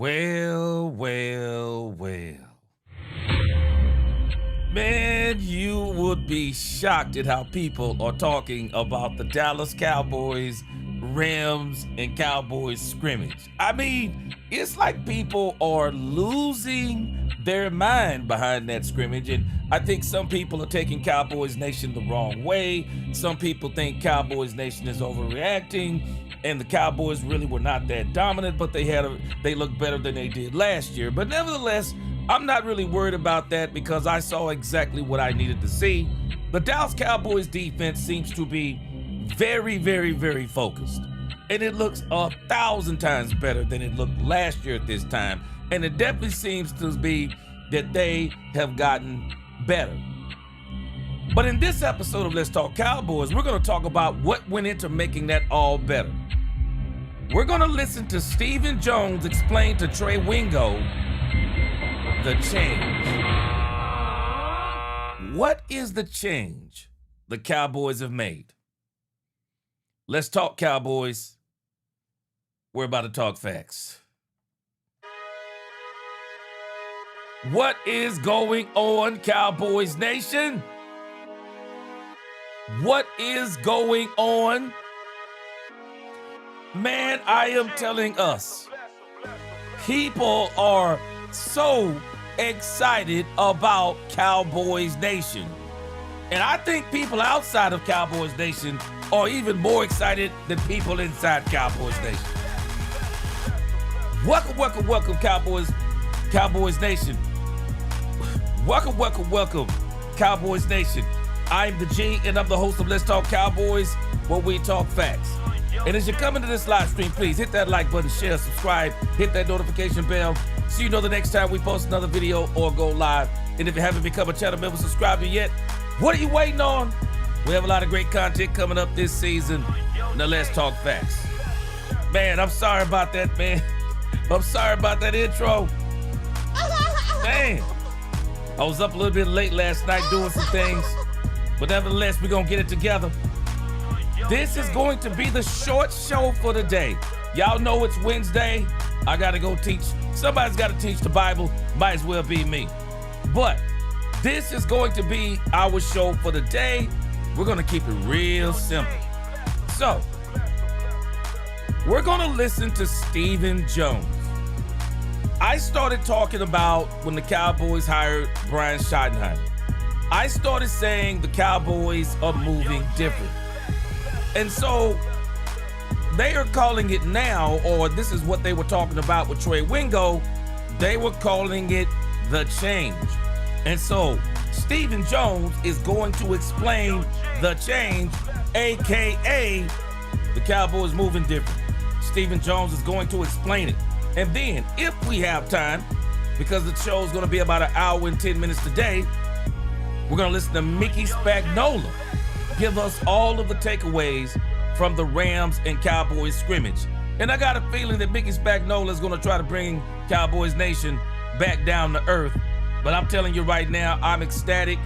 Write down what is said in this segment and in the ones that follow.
Well, well, well. Man, you would be shocked at how people are talking about the Dallas Cowboys, Rams, and Cowboys scrimmage. I mean, it's like people are losing their mind behind that scrimmage. And I think some people are taking Cowboys Nation the wrong way. Some people think Cowboys Nation is overreacting. And the Cowboys really were not that dominant, but they looked better than they did last year. But nevertheless, I'm not really worried about that because I saw exactly what I needed to see. The Dallas Cowboys defense seems to be very, very, very focused. And it looks 1,000 times better than it looked last year at this time. And it definitely seems to be that they have gotten better. But in this episode of Let's Talk Cowboys, we're going to talk about what went into making that all better. We're going to listen to Stephen Jones explain to Trey Wingo the change. What is the change the Cowboys have made? Let's talk Cowboys. We're about to talk facts. What is going on, Cowboys Nation? What is going on? Man, I am telling us, people are so excited about Cowboys Nation. And I think people outside of Cowboys Nation are even more excited than people inside Cowboys Nation. Welcome, welcome, welcome, Cowboys Nation. Welcome, welcome, welcome, Cowboys Nation. I'm the G, and I'm the host of Let's Talk Cowboys, where we talk facts. And as you come into this live stream, please hit that like button, share, subscribe, hit that notification bell so you know the next time we post another video or go live. And if you haven't become a channel member, subscriber yet, what are you waiting on? We have a lot of great content coming up this season. Now let's talk facts. Man, I'm sorry about that, man. I'm sorry about that intro. Man, I was up a little bit late last night doing some things, but nevertheless, we're going to get it together. This is going to be the short show for the day. Y'all know it's Wednesday. I got to go teach. Somebody's got to teach the Bible. Might as well be me. But this is going to be our show for the day. We're going to keep it real simple. So, we're going to listen to Stephen Jones. I started talking about when the Cowboys hired Brian Schottenheimer. I started saying the Cowboys are moving different. And so they are calling it now, or this is what they were talking about with Trey Wingo, they were calling it the change. And so Stephen Jones is going to explain the change, AKA the Cowboys moving different. Stephen Jones is going to explain it. And then, if we have time, because the show is going to be about 1 hour and 10 minutes today, we're going to listen to Mickey Spagnola give us all of the takeaways from the Rams and Cowboys scrimmage. And I got a feeling that Mickey Spagnola is going to try to bring Cowboys Nation back down to earth. But I'm telling you right now, I'm ecstatic,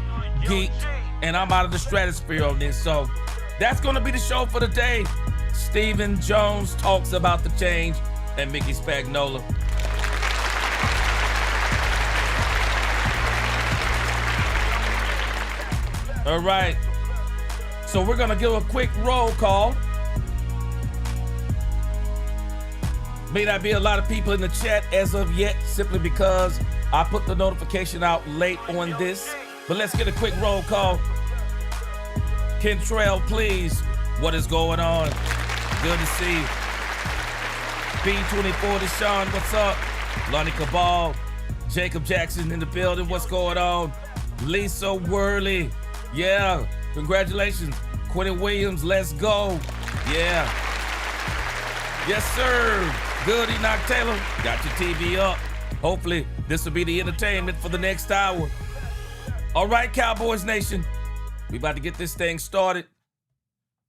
geeked, and I'm out of the stratosphere on this. So that's going to be the show for the day. Stephen Jones talks about the change and Mickey Spagnola. All right. So we're going to give a quick roll call. May not be a lot of people in the chat as of yet, simply because I put the notification out late on this. But let's get a quick roll call. Kentrell, please. What is going on? Good to see you. B24 Deshaun, what's up? Lonnie Cabal, Jacob Jackson in the building, what's going on? Lisa Worley, yeah, congratulations. Quentin Williams, let's go. Yeah. Yes, sir. Good, Enoch Taylor. Got your TV up. Hopefully, this will be the entertainment for the next hour. All right, Cowboys Nation. We about to get this thing started.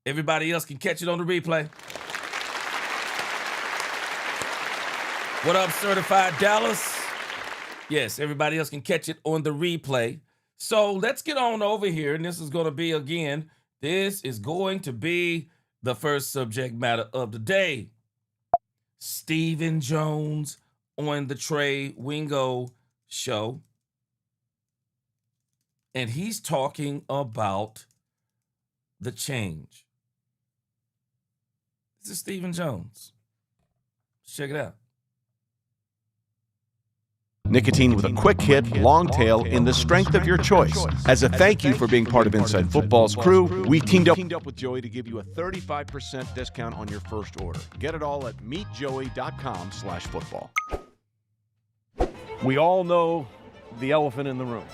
Everybody else can catch it on the replay. What up, Certified Dallas? Yes, everybody else can catch it on the replay. So let's get on over here. And this is going to be, again, this is going to be the first subject matter of the day. Stephen Jones on the Trey Wingo show, and he's talking about the change. This is Stephen Jones. Check it out. Nicotine with a quick hit, long tail in the strength of your choice. As a thank you for being part of Inside Football's crew, we teamed up with Joey to give you a 35% discount on your first order. Get it all at meetjoey.com/football. We all know the elephant in the room.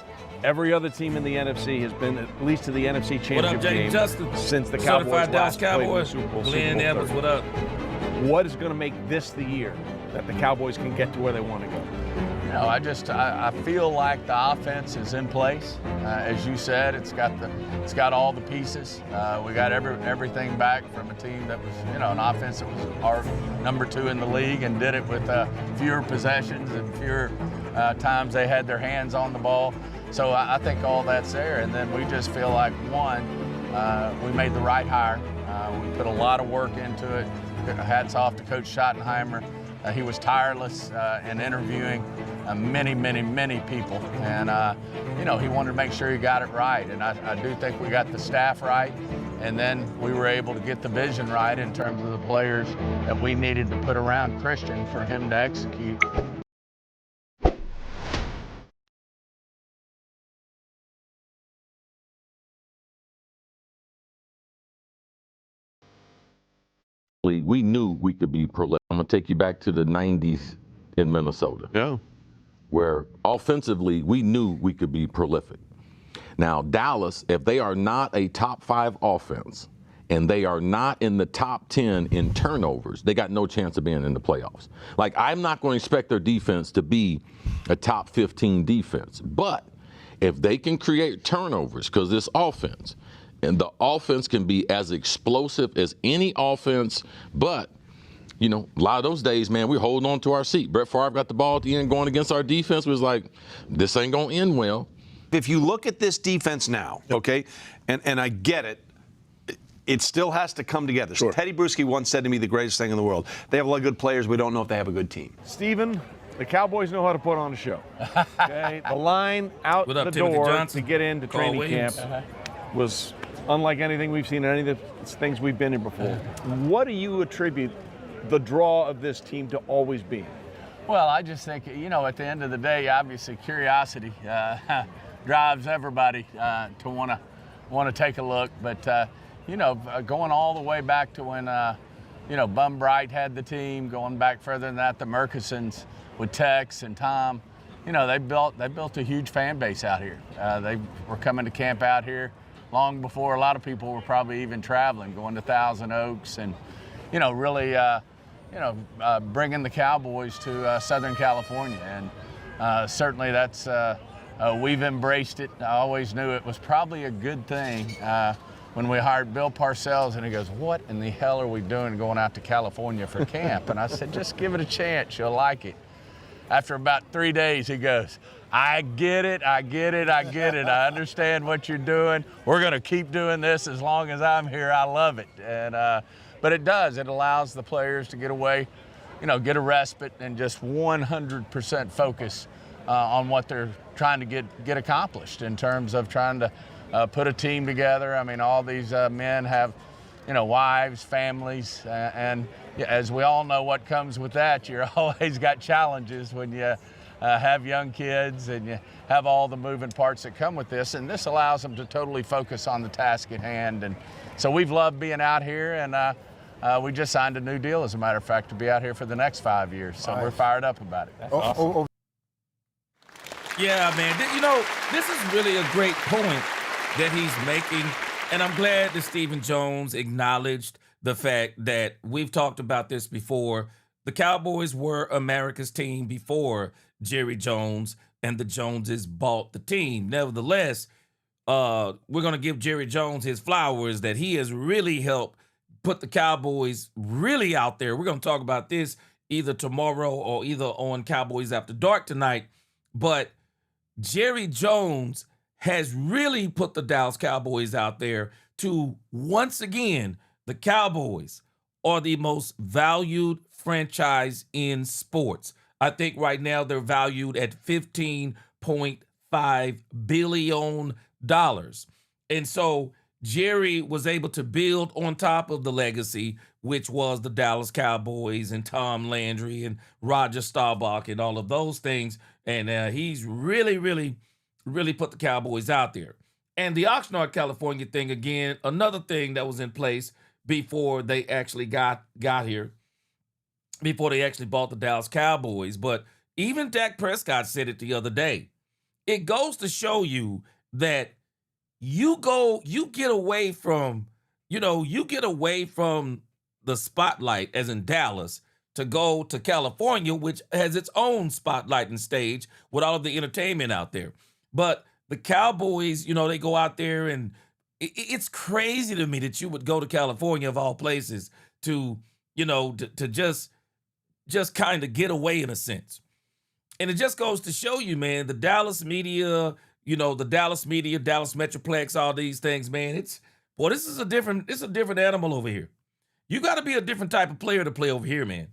Every other team in the NFC has been at least to the NFC Championship game since the Cowboys last played in the Super Bowl. Glenn Evans, what up? What is going to make this the year that the Cowboys can get to where they want to go? No, I feel like the offense is in place. As you said, it's got all the pieces. We got everything back from a team that was, an offense that was our number 2 in the league and did it with fewer possessions and fewer times they had their hands on the ball. So I think all that's there. And then we just feel like, one, we made the right hire. We put a lot of work into it. Hats off to Coach Schottenheimer. He was tireless in interviewing many people, and he wanted to make sure he got it right. And I do think we got the staff right, and then we were able to get the vision right in terms of the players that we needed to put around Christian for him to execute. We knew we could be prolific. I'm going to take you back to the 90s in Minnesota. Yeah. Where offensively, we knew we could be prolific. Now, Dallas, if they are not a top 5 offense and they are not in the top 10 in turnovers, they got no chance of being in the playoffs. Like, I'm not going to expect their defense to be a top 15 defense. But if they can create turnovers, because this offense, and the offense can be as explosive as any offense, but, a lot of those days, man, we're holding on to our seat. Brett Favre got the ball at the end going against our defense. Was like, this ain't going to end well. If you look at this defense now, okay, and I get it, it still has to come together. Sure. Teddy Bruschi once said to me, the greatest thing in the world, they have a lot of good players. We don't know if they have a good team. Stephen, the Cowboys know how to put on a show. Okay, the line out the door to get into training camp was unlike anything we've seen in any of the things we've been in before. What do you attribute the draw of this team to always being? Well, I just think, at the end of the day, obviously curiosity drives everybody to want to take a look. But, going all the way back to when, Bum Bright had the team, going back further than that, the Murchisons with Tex and Tom, they built a huge fan base out here. They were coming to camp out here long before a lot of people were probably even traveling, going to Thousand Oaks and, really, bringing the Cowboys to Southern California. And certainly that's, we've embraced it. I always knew it was probably a good thing when we hired Bill Parcells, and he goes, what in the hell are we doing going out to California for camp? And I said, just give it a chance, you'll like it. After about 3 days, he goes, I get it. I understand what you're doing. We're going to keep doing this as long as I'm here. I love it. And but it does. It allows the players to get away, get a respite and just 100% focus on what they're trying to get accomplished in terms of trying to put a team together. I mean, all these men have, wives, families, and as we all know what comes with that, you're always got challenges when you have young kids and you have all the moving parts that come with this, and this allows them to totally focus on the task at hand. And so we've loved being out here, and we just signed a new deal, as a matter of fact, to be out here for the next 5 years. So we're fired up about it. That's awesome. Yeah, man. This is really a great point that he's making, and I'm glad that Stephen Jones acknowledged the fact that we've talked about this before. The Cowboys were America's team before Jerry Jones and the Joneses bought the team. Nevertheless, we're going to give Jerry Jones his flowers that he has really helped put the Cowboys really out there. We're going to talk about this either tomorrow or either on Cowboys After Dark tonight. But Jerry Jones has really put the Dallas Cowboys out there to, once again, the Cowboys are the most valued franchise in sports. I think right now they're valued at $15.5 billion. And so Jerry was able to build on top of the legacy, which was the Dallas Cowboys and Tom Landry and Roger Staubach and all of those things. And he's really, really, really put the Cowboys out there. And the Oxnard, California thing, again, another thing that was in place before they actually got here, before they actually bought the Dallas Cowboys. But even Dak Prescott said it the other day. It goes to show you that you get away from the spotlight, as in Dallas, to go to California, which has its own spotlight and stage with all of the entertainment out there. But the Cowboys, they go out there, and it's crazy to me that you would go to California, of all places, to just kind of get away in a sense. And it just goes to show you, man, the Dallas media, Dallas Metroplex, all these things, man, this is a different animal over here. You got to be a different type of player to play over here, man.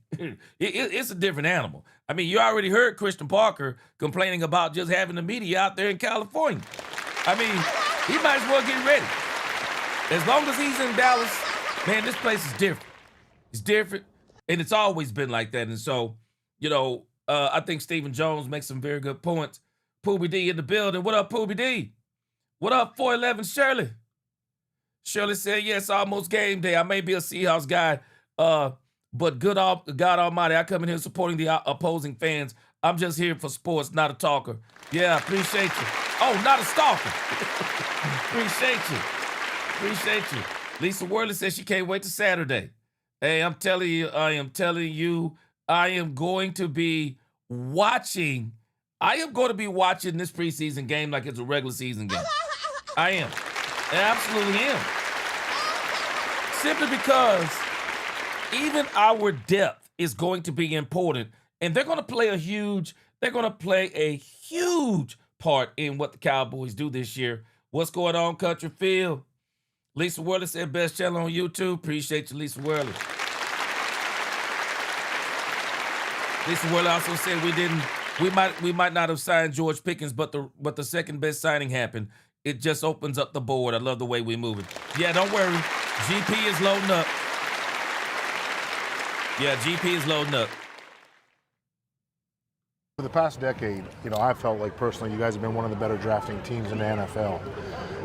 It's a different animal. I mean, you already heard Christian Parker complaining about just having the media out there in California. I mean, he might as well get ready. As long as he's in Dallas, man, this place is different. It's different, and it's always been like that. And so, I think Stephen Jones makes some very good points. Poobie D in the building. What up, Poobie D? What up, 411 Shirley? Shirley said, yes, almost game day. I may be a Seahawks guy, but God Almighty, I come in here supporting the opposing fans. I'm just here for sports, not a talker. Yeah, appreciate you. Oh, not a stalker. Appreciate you. Lisa Worley says she can't wait to Saturday. Hey, I'm telling you, I am going to be watching. I am going to be watching this preseason game like it's a regular season game. I am. I absolutely am. Simply because even our depth is going to be important, and they're going to play a huge part in what the Cowboys do this year. What's going on, Country Field? Lisa Worley said best channel on YouTube. Appreciate you, Lisa Worley. Lisa Worley also said we might not have signed George Pickens, but the second best signing happened. It just opens up the board. I love the way we move it. Yeah, don't worry. GP is loading up. Yeah, GP is loading up. For the past decade, I felt like personally you guys have been one of the better drafting teams in the NFL.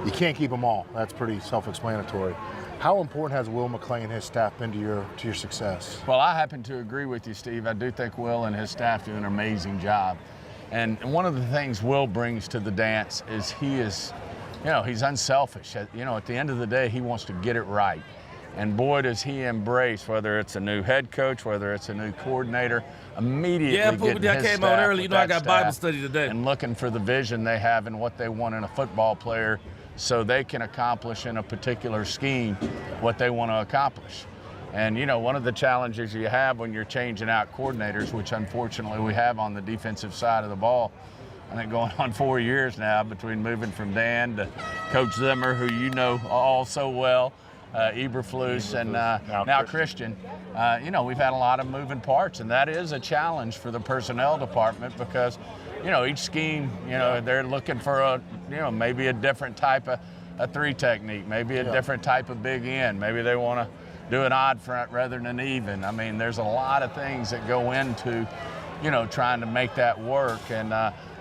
You can't keep them all. That's pretty self-explanatory. How important has Will McClay and his staff been to your success? Well, I happen to agree with you, Steve. I do think Will and his staff do an amazing job. And one of the things Will brings to the dance is he's unselfish. At the end of the day, he wants to get it right. And boy, does he embrace, whether it's a new head coach, whether it's a new coordinator, immediately getting his I came out early. I got Bible study today. And looking for the vision they have and what they want in a football player so they can accomplish in a particular scheme what they want to accomplish. And, one of the challenges you have when you're changing out coordinators, which unfortunately we have on the defensive side of the ball, I think going on 4 years now between moving from Dan to Coach Zimmer, who you know all so well, Eberflus, and now Christian. We've had a lot of moving parts, and that is a challenge for the personnel department because, each scheme, they're looking for maybe a different type of a three technique, maybe a different type of big end. Maybe they want to do an odd front rather than an even. I mean, there's a lot of things that go into, trying to make that work. And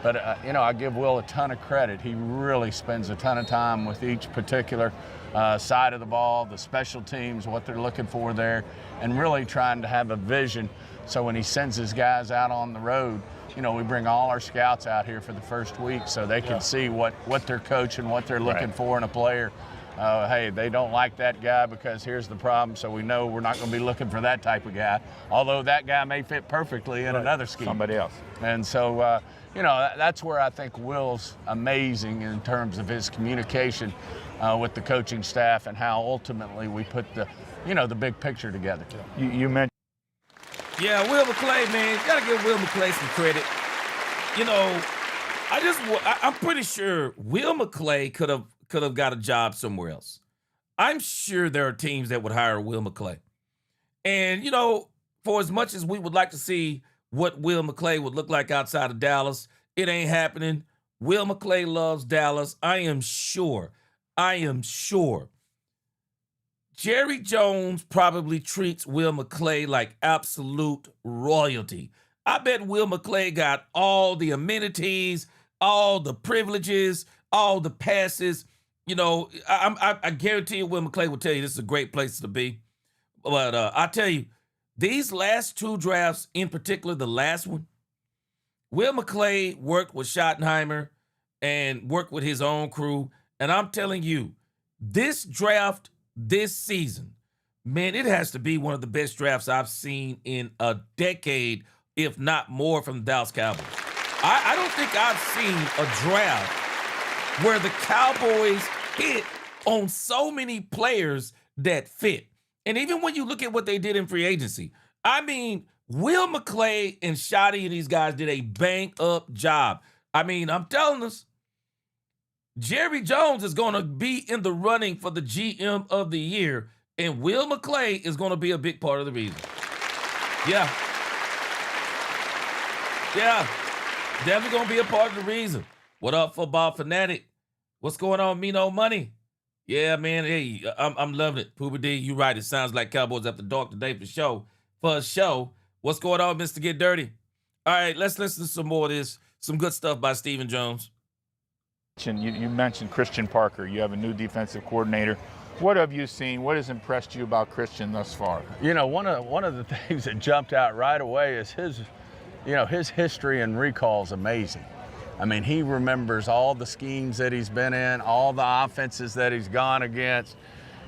but I give Will a ton of credit. He really spends a ton of time with each particular side of the ball, the special teams, what they're looking for there, and really trying to have a vision. So when he sends his guys out on the road, we bring all our scouts out here for the first week so they can see what they're coaching, what they're looking for in a player. Hey, they don't like that guy because here's the problem, so we know we're not going to be looking for that type of guy, although that guy may fit perfectly in another scheme. Somebody else. And so, that's where I think Will's amazing in terms of his communication with the coaching staff and how ultimately we put the big picture together. You mentioned. Yeah, Will McClay, man, you got to give Will McClay some credit. I'm pretty sure Will McClay could have got a job somewhere else. I'm sure there are teams that would hire Will McClay. And, for as much as we would like to see what Will McClay would look like outside of Dallas. It ain't happening. Will McClay loves Dallas. I am sure. Jerry Jones probably treats Will McClay like absolute royalty. I bet Will McClay got all the amenities, all the privileges, all the passes. You know, I guarantee you Will McClay will tell you this is a great place to be. But I tell you, these last 2 drafts, in particular the last one, Will McClay worked with Schottenheimer and worked with his own crew. And I'm telling you, this draft this season, man, it has to be one of the best drafts I've seen in a decade, if not more, from the Dallas Cowboys. I don't think I've seen a draft where the Cowboys hit on so many players that fit. And even when you look at what they did in free agency, I mean, Will McClay and Shotty and these guys did a bang-up job. I mean, I'm telling us, Jerry Jones is going to be in the running for the GM of the year, and Will McClay is going to be a big part of the reason. Yeah, definitely going to be a part of the reason. What up, football fanatic? What's going on, Mino Money? Yeah, man, hey, I'm loving it. Pooba D, you right. It sounds like Cowboys After Dark today for sure. For a show. What's going on, Mr. Get Dirty? All right, let's listen to some more of this. Some good stuff by Stephen Jones. You mentioned Christian Parker. You have a new defensive coordinator. What have you seen? What has impressed you about Christian thus far? You know, one of the things that jumped out right away is his history and recall is amazing. I mean, he remembers all the schemes that he's been in, all the offenses that he's gone against.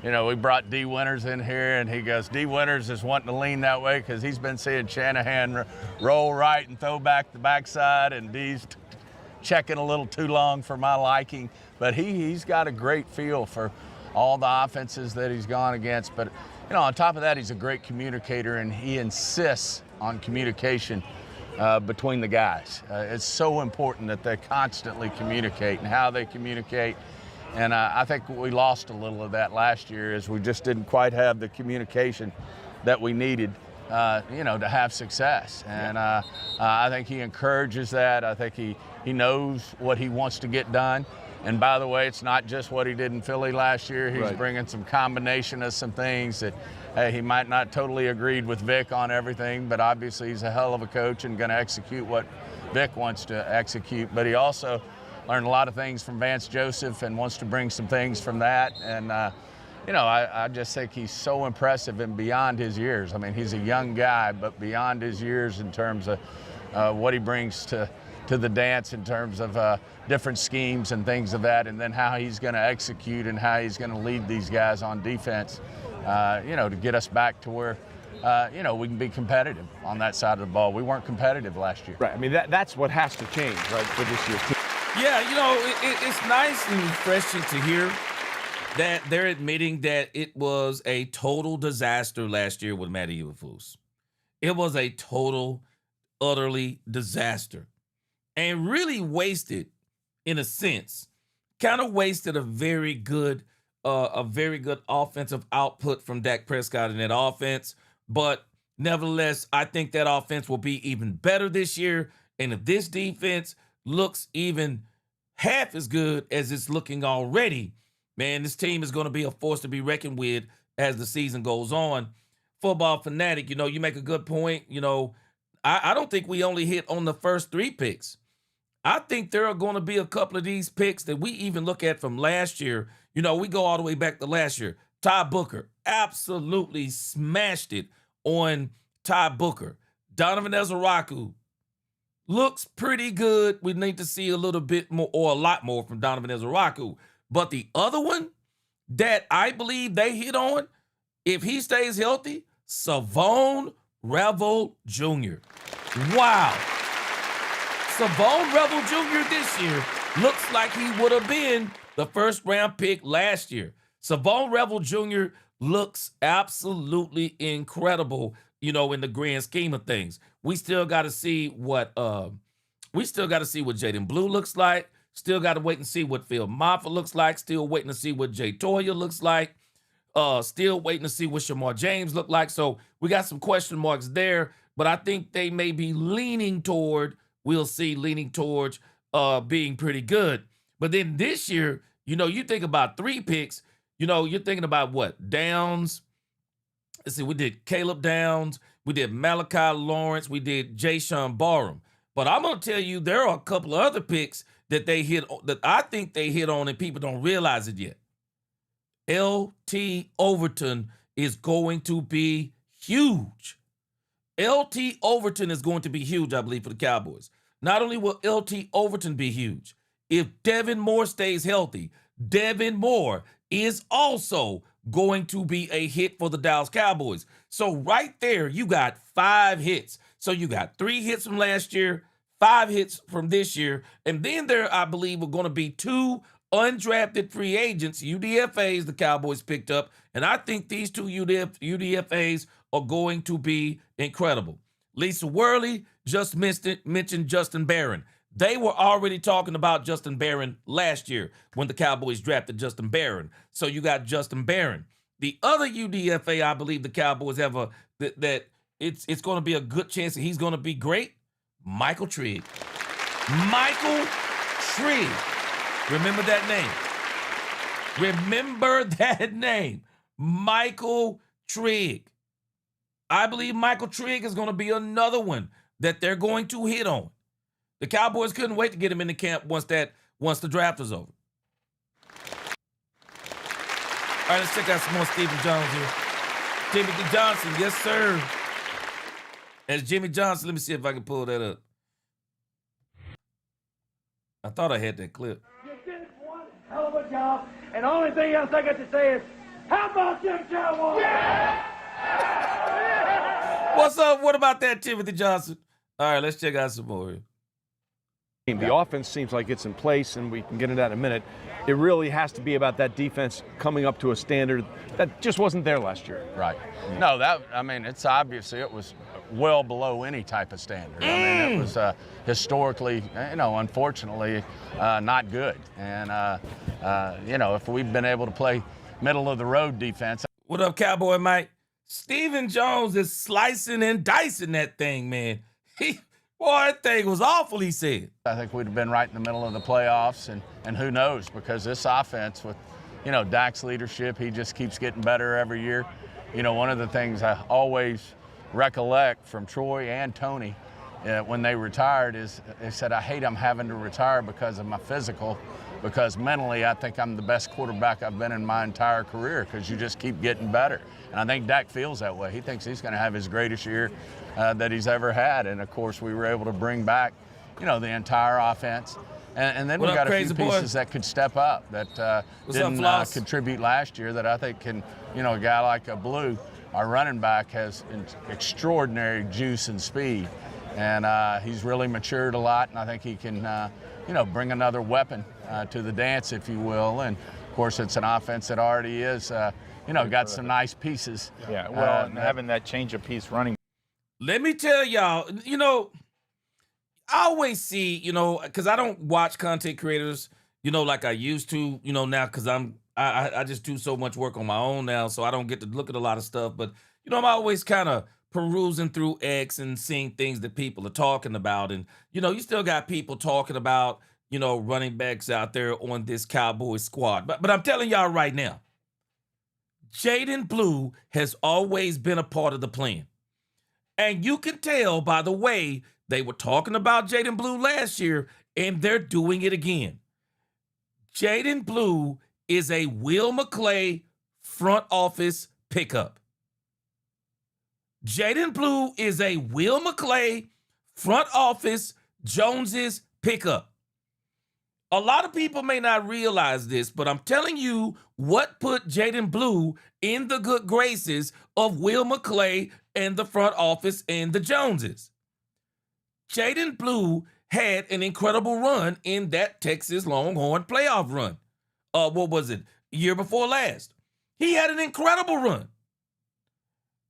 You know, we brought D. Winters in here, and he goes, D. Winters is wanting to lean that way because he's been seeing Shanahan roll right and throw back the backside, and D's checking a little too long for my liking. But he's got a great feel for all the offenses that he's gone against. But, you know, on top of that, he's a great communicator, and he insists on communication between the guys. It's so important that they constantly communicate and how they communicate. And I think we lost a little of that last year as we just didn't quite have the communication that we needed, to have success. And I think he encourages that. I think he knows what he wants to get done. And by the way, it's not just what he did in Philly last year. He's bringing some combination of some things that, hey, he might not totally agreed with Vic on everything, but obviously he's a hell of a coach and going to execute what Vic wants to execute. But he also learned a lot of things from Vance Joseph and wants to bring some things from that. And, I just think he's so impressive and beyond his years. I mean, he's a young guy, but beyond his years in terms of what he brings to the dance in terms of different schemes and things of that, and then how he's going to execute and how he's going to lead these guys on defense, to get us back to where, we can be competitive on that side of the ball. We weren't competitive last year. Right. I mean, that's what has to change, right, for this year. Yeah, it's nice and refreshing to hear that they're admitting that it was a total disaster last year with Matty Eberflus. It was a total, utterly disaster. And really wasted, in a sense, kind of wasted a very good offensive output from Dak Prescott in that offense. But nevertheless, I think that offense will be even better this year. And if this defense looks even half as good as it's looking already, man, this team is going to be a force to be reckoned with as the season goes on. Football fanatic, you make a good point. I don't think we only hit on the first 3 picks. I think there are going to be a couple of these picks that we even look at from last year. We go all the way back to last year. Ty Booker absolutely smashed it on Ty Booker. Donovan Ezeraku looks pretty good. We need to see a little bit more or a lot more from Donovan Ezeraku. But the other one that I believe they hit on, if he stays healthy, Savon Revel Jr. Wow. Savon Revel Jr. this year looks like he would have been the first-round pick last year. Savon Revel Jr. looks absolutely incredible, in the grand scheme of things. We still got to see what Jaden Blue looks like. Still got to wait and see what Phil Maffa looks like. Still waiting to see what Jay Toya looks like. Still waiting to see what Shamar James look like. So we got some question marks there. but I think they may be leaning toward, leaning towards being pretty good. But then this year, you think about 3 picks, you're thinking about what? Downs. Let's see, we did Caleb Downs, we did Malachi Lawrence, we did Jayshawn Barham. But I'm going to tell you, there are a couple of other picks that I think they hit on and people don't realize it yet. LT Overton is going to be huge. LT Overton is going to be huge, I believe, for the Cowboys. Not only will LT Overton be huge, if Devin Moore stays healthy, Devin Moore is also going to be a hit for the Dallas Cowboys. So right there, you got 5 hits. So you got 3 hits from last year, 5 hits from this year, and then there, I believe, are going to be 2 undrafted free agents, UDFAs, the Cowboys picked up, and I think these 2 UDFAs are going to be incredible. Lisa Worley just mentioned Justin Barron. They were already talking about Justin Barron last year when the Cowboys drafted Justin Barron. So you got Justin Barron. The other UDFA, I believe the Cowboys have that it's going to be a good chance that he's going to be great. Michael Trigg. Michael Trigg. Remember that name. Remember that name. Michael Trigg. I believe Michael Trigg is going to be another one that they're going to hit on. The Cowboys couldn't wait to get him in the camp once the draft was over. All right, let's check out some more Stephen Jones here. Timothy Johnson, yes, sir. As Jimmy Johnson, let me see if I can pull that up. I thought I had that clip. You did one hell of a job, and the only thing else I got to say is, how about them Cowboys? Yeah! What's up? What about that, Timothy Johnson? All right, let's check out some more here. The offense seems like it's in place, and we can get into that in a minute. It really has to be about that defense coming up to a standard that just wasn't there last year. Right. No, it's obviously it was well below any type of standard. I mean, it was historically, unfortunately, not good. And, if we've been able to play middle-of-the-road defense. What up, Cowboy Mike? Stephen Jones is slicing and dicing that thing, man. Boy, that thing was awful, he said. I think we'd have been right in the middle of the playoffs, and who knows, because this offense with, Dak's leadership, he just keeps getting better every year. One of the things I always recollect from Troy and Tony when they retired is they said, I hate I'm having to retire because of my physical, because mentally I think I'm the best quarterback I've been in my entire career because you just keep getting better. And I think Dak feels that way. He thinks he's going to have his greatest year that he's ever had. And, of course, we were able to bring back, the entire offense. And then we got a few pieces that could step up that didn't contribute last year that I think can, a guy like a Blue, our running back, has extraordinary juice and speed. And he's really matured a lot, and I think he can, bring another weapon to the dance, if you will. And, of course, it's an offense that already is, got some nice pieces. Yeah, well, and having that change of piece running. Let me tell y'all, I always see, because I don't watch content creators, like I used to, now because I just do so much work on my own now, so I don't get to look at a lot of stuff. But, I'm always kind of perusing through X and seeing things that people are talking about. And, you still got people talking about, running backs out there on this Cowboys squad. But I'm telling y'all right now, Jaden Blue has always been a part of the plan. And you can tell by the way they were talking about Jaden Blue last year, and they're doing it again. Jaden Blue is a Will McClay front office pickup. Jaden Blue is a Will McClay front office Jones's pickup. A lot of people may not realize this, but I'm telling you what put Jaden Blue in the good graces of Will McClay and the front office and the Joneses. Jaden Blue had an incredible run in that Texas Longhorn playoff run. What was it? Year before last. He had an incredible run.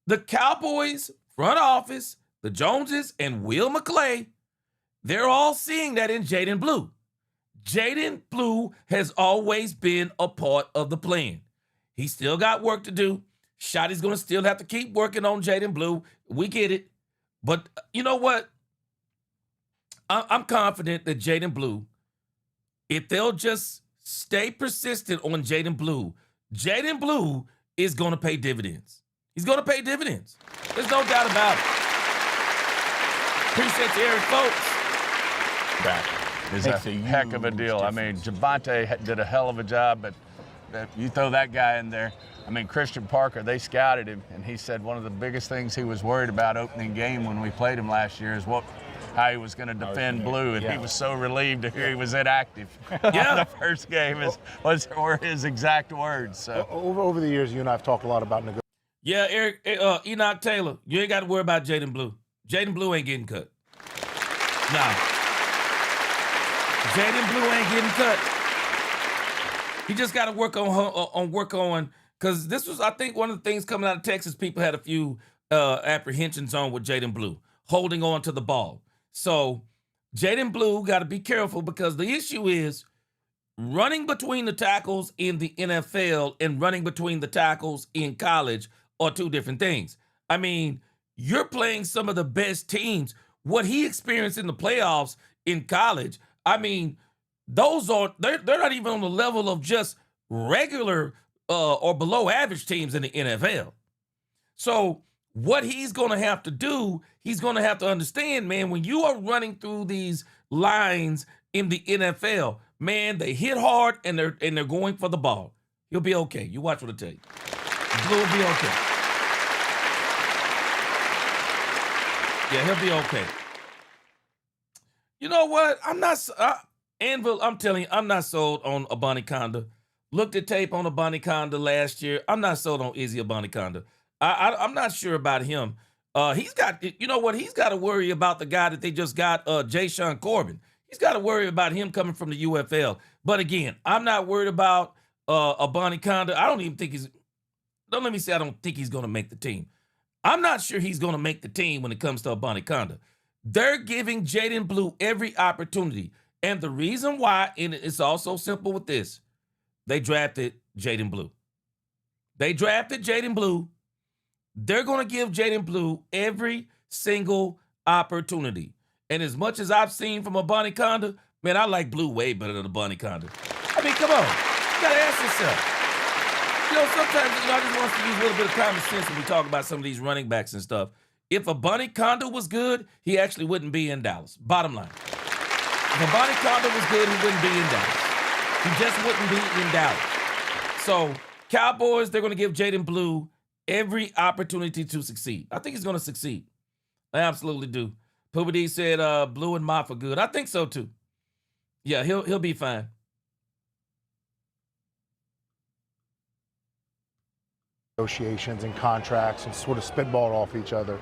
The Cowboys front office, the Joneses, and Will McClay, they're all seeing that in Jaden Blue. Jaden Blue has always been a part of the plan. He still got work to do. Shotty's going to still have to keep working on Jaden Blue. We get it. But you know what? I'm confident that Jaden Blue, if they'll just stay persistent on Jaden Blue is going to pay dividends. He's going to pay dividends. There's no doubt about it. Appreciate you, Eric, folks. That is a heck of a deal. I mean, Javonte did a hell of a job, but you throw that guy in there. I mean, Christian Parker, they scouted him, and he said one of the biggest things he was worried about opening game when we played him last year is how he was going to defend Blue, and he was so relieved to hear he was inactive. The first game were his exact words. So. Over the years, you and I have talked a lot about negotiations. Yeah, Eric, Enoch Taylor, you ain't got to worry about Jaden Blue. Jaden Blue ain't getting cut. Nah. Jaden Blue ain't getting cut. He just got to work on, because this was, I think, one of the things coming out of Texas, people had a few apprehensions on with Jaden Blue, holding on to the ball. So Jaden Blue got to be careful, because the issue is running between the tackles in the NFL and running between the tackles in college are two different things. I mean, you're playing some of the best teams. What he experienced in the playoffs in college, I mean, they're not even on the level of just regular or below average teams in the NFL. So what he's going to have to do, he's going to have to understand, man, when you are running through these lines in the NFL, man, they hit hard and they're going for the ball. He'll be okay. You watch what I tell you. Blue will be okay. Yeah, he'll be okay. You know what? Anvil, I'm telling you, I'm not sold on Abanikanda. Looked at tape on Abanikanda last year. I'm not sold on Izzy Abanikanda. I'm not sure about him. He's got, you know what? He's got to worry about the guy that they just got, Jayshon Corbin. He's got to worry about him coming from the UFL. But again, I'm not worried about Abanikanda. I don't think he's going to make the team. I'm not sure he's going to make the team when it comes to Abanikanda. They're giving Jaden Blue every opportunity. And the reason why, and it's also simple with this, they drafted Jaden Blue. They're going to give Jaden Blue every single opportunity. And as much as I've seen from Abanikanda, man, I like Blue way better than Abanikanda. I mean, come on. You got to ask yourself. You know, sometimes, I just want to use a little bit of common sense when we talk about some of these running backs and stuff. If Abanikanda was good, he actually wouldn't be in Dallas. Bottom line. If Abanikanda was good, he wouldn't be in Dallas. He just wouldn't be in Dallas. So, Cowboys, they're going to give Jaden Blue every opportunity to succeed. I think he's going to succeed. I absolutely do. Pooba D said Blue and Mott are good. I think so, too. Yeah, he'll be fine. Negotiations and contracts and sort of spitballed off each other.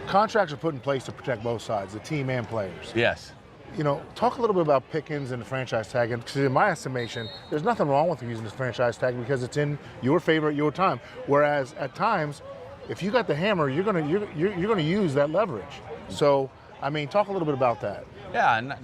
Contracts are put in place to protect both sides, the team and players. Yes. You know, talk a little bit about Pickens and the franchise tag, because in my estimation, there's nothing wrong with using this franchise tag because it's in your favor at your time. Whereas at times, if you got the hammer, you're gonna use that leverage. So, I mean, talk a little bit about that. Yeah,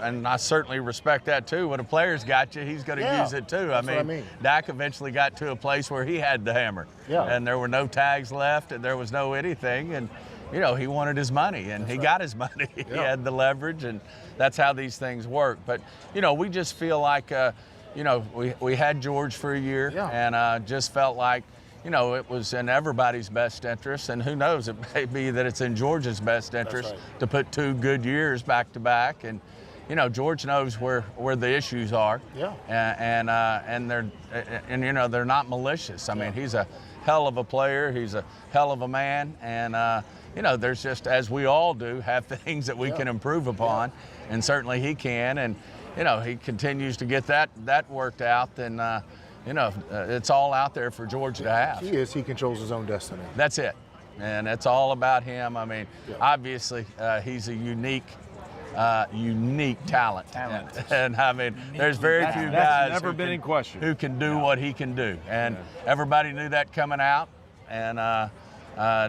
and I certainly respect that too. When a player's got you, he's going to use it too. I mean, Dak eventually got to a place where he had the hammer, and there were no tags left, and there was no anything, and you know, he wanted his money, and he got his money. He had the leverage, and that's how these things work. But you know, we just feel like, you know, we had George for a year, and just felt like, you know, it was in everybody's best interest, and who knows, it may be that it's in George's best interest to put 2 good years back to back. And you know, George knows where the issues are, and you know, they're not malicious. I mean, he's a hell of a player, he's a hell of a man, and you know, there's just, as we all do, have things that we can improve upon, and certainly he can, and you know, he continues to get that worked out, then you know, it's all out there for George to have. He controls his own destiny. That's it. And it's all about him. I mean, obviously, he's a unique talent. And I mean, there's very few guys who can do what he can do. And everybody knew that coming out, and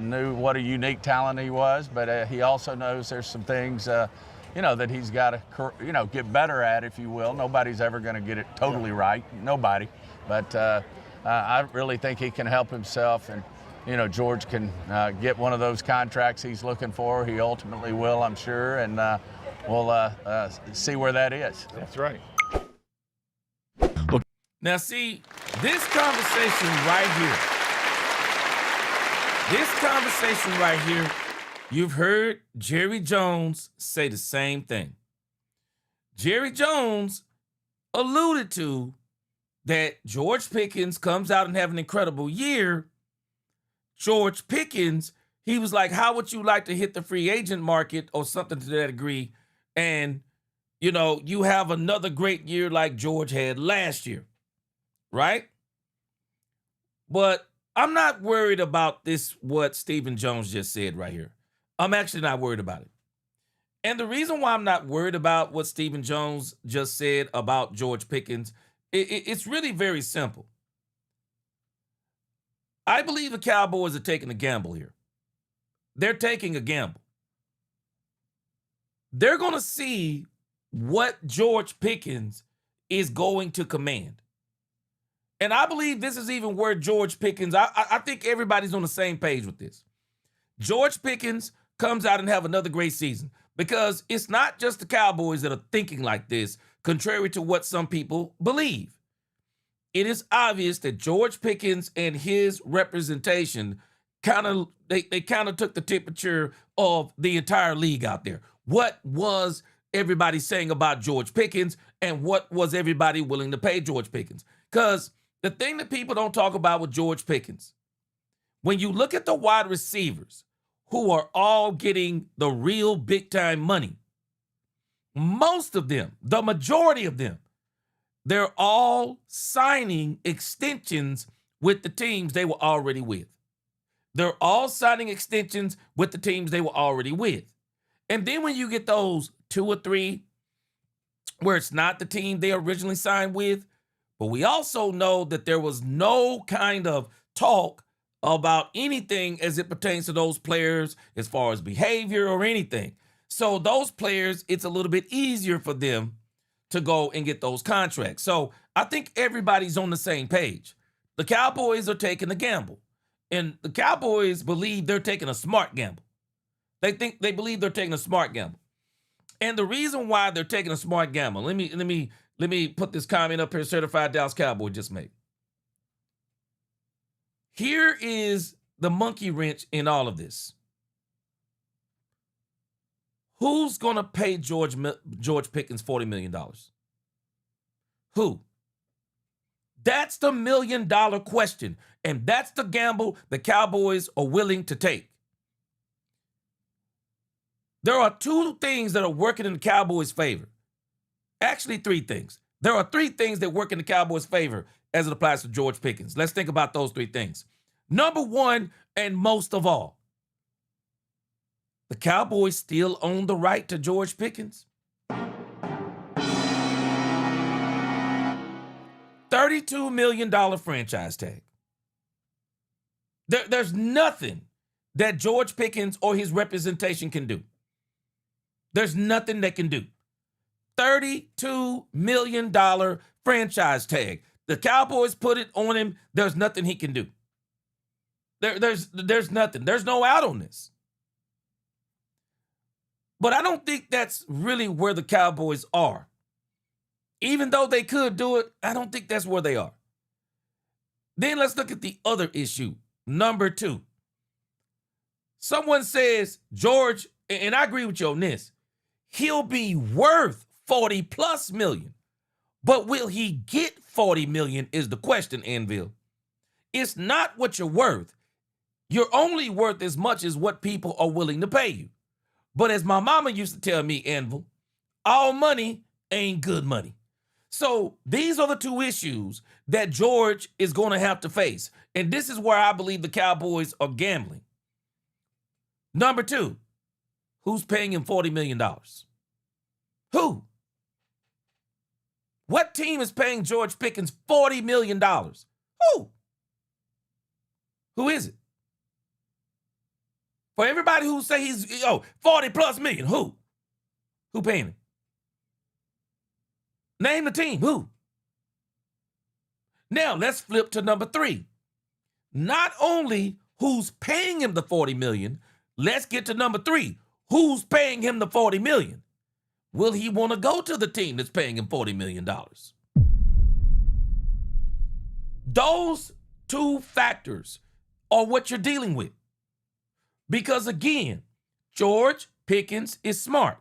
knew what a unique talent he was. But he also knows there's some things, you know, that he's got to, you know, get better at, if you will. Nobody's ever going to get it totally right. Nobody. But I really think he can help himself, and George can get one of those contracts he's looking for. He ultimately will, I'm sure, and we'll see where that is. That's right. Now, see, this conversation right here, you've heard Jerry Jones say the same thing. Jerry Jones alluded to that George Pickens comes out and have an incredible year. George Pickens, he was like, how would you like to hit the free agent market or something to that degree? And, you have another great year like George had last year, right? But I'm not worried about this, what Stephen Jones just said right here. I'm actually not worried about it. And the reason why I'm not worried about what Stephen Jones just said about George Pickens, it's really very simple. I believe the Cowboys are taking a gamble here. They're taking a gamble. They're going to see what George Pickens is going to command. And I believe this is even where George Pickens, I think everybody's on the same page with this. George Pickens comes out and have another great season, because it's not just the Cowboys that are thinking like this, contrary to what some people believe. It is obvious that George Pickens and his representation they kind of took the temperature of the entire league out there. What was everybody saying about George Pickens, and what was everybody willing to pay George Pickens? Because the thing that people don't talk about with George Pickens, when you look at the wide receivers who are all getting the real big-time money, most of them, the majority of them, they're all signing extensions with the teams they were already with. They're all signing extensions with the teams they were already with. And then when you get those 2 or 3 where it's not the team they originally signed with, but we also know that there was no kind of talk about anything as it pertains to those players as far as behavior or anything. So those players, it's a little bit easier for them to go and get those contracts. So I think everybody's on the same page. The Cowboys are taking a gamble, and the Cowboys believe they're taking a smart gamble. They believe they're taking a smart gamble. And the reason why they're taking a smart gamble, let me put this comment up here, Certified Dallas Cowboy just made. Here is the monkey wrench in all of this. Who's going to pay George Pickens $40 million? Who? That's the $1 million question. And that's the gamble the Cowboys are willing to take. There are 2 things that are working in the Cowboys' favor. Actually, 3 things. There are 3 things that work in the Cowboys' favor as it applies to George Pickens. Let's think about those 3 things. Number 1, and most of all, the Cowboys still own the right to George Pickens. $32 million franchise tag. There's nothing that George Pickens or his representation can do. There's nothing they can do. $32 million franchise tag. The Cowboys put it on him. There's nothing he can do. There's nothing. There's no out on this. But I don't think that's really where the Cowboys are. Even though they could do it, I don't think that's where they are. Then let's look at the other issue. Number 2. Someone says, George, and I agree with you on this, he'll be worth $40+ million. But will he get $40 million is the question, Anvil. It's not what you're worth. You're only worth as much as what people are willing to pay you. But as my mama used to tell me, Anvil, all money ain't good money. So these are the 2 issues that George is going to have to face. And this is where I believe the Cowboys are gambling. Number 2, who's paying him $40 million? Who? What team is paying George Pickens $40 million? Who? Who is it? For everybody who say he's, $40+ million, who? Who paying him? Name the team, who? Now, let's flip to number 3. Not only who's paying him the $40 million. Let's get to number 3. Who's paying him the $40 million? Will he want to go to the team that's paying him $40 million? Those 2 factors are what you're dealing with. Because again, George Pickens is smart.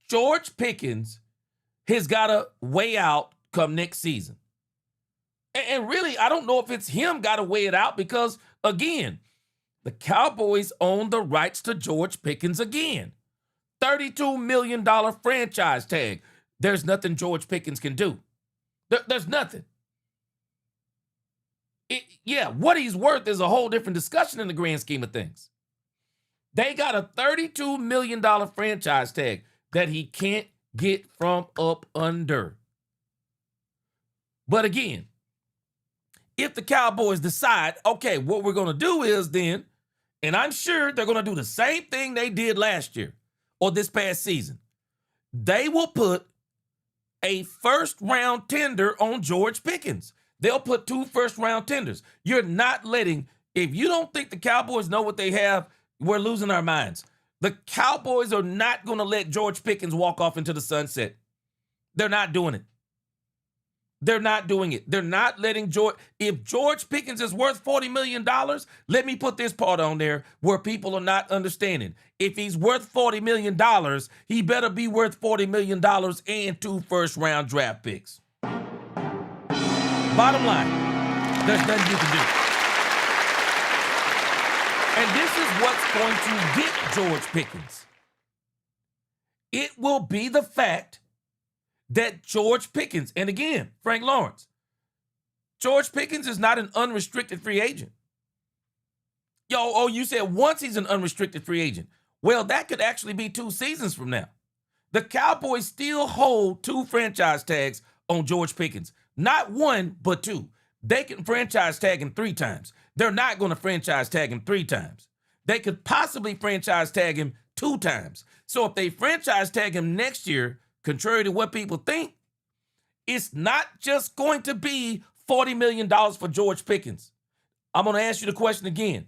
George Pickens has got to weigh out come next season. And really, I don't know if it's him got to weigh it out because, again, the Cowboys own the rights to George Pickens again. $32 million franchise tag. There's nothing George Pickens can do. There's nothing. What he's worth is a whole different discussion in the grand scheme of things. They got a $32 million franchise tag that he can't get from up under. But again, if the Cowboys decide, okay, what we're going to do is then, and I'm sure they're going to do the same thing they did last year or this past season, they will put a first-round tender on George Pickens. They'll put 2 first-round tenders. You're not letting, if you don't think the Cowboys know what they have, we're losing our minds. The Cowboys are not going to let George Pickens walk off into the sunset. They're not doing it. They're not doing it. They're not letting George. If George Pickens is worth $40 million, let me put this part on there where people are not understanding. If he's worth $40 million, he better be worth $40 million and 2 first-round draft picks. Bottom line, there's nothing you can do. And this is what's going to get George Pickens. It will be the fact that George Pickens, and again, Frank Lawrence, George Pickens is not an unrestricted free agent. You said once he's an unrestricted free agent. Well, that could actually be 2 seasons from now. The Cowboys still hold 2 franchise tags on George Pickens. Not 1, but 2. They can franchise tag him 3 times. They're not going to franchise tag him 3 times. They could possibly franchise tag him 2 times. So if they franchise tag him next year, contrary to what people think, it's not just going to be $40 million for George Pickens. I'm going to ask you the question again.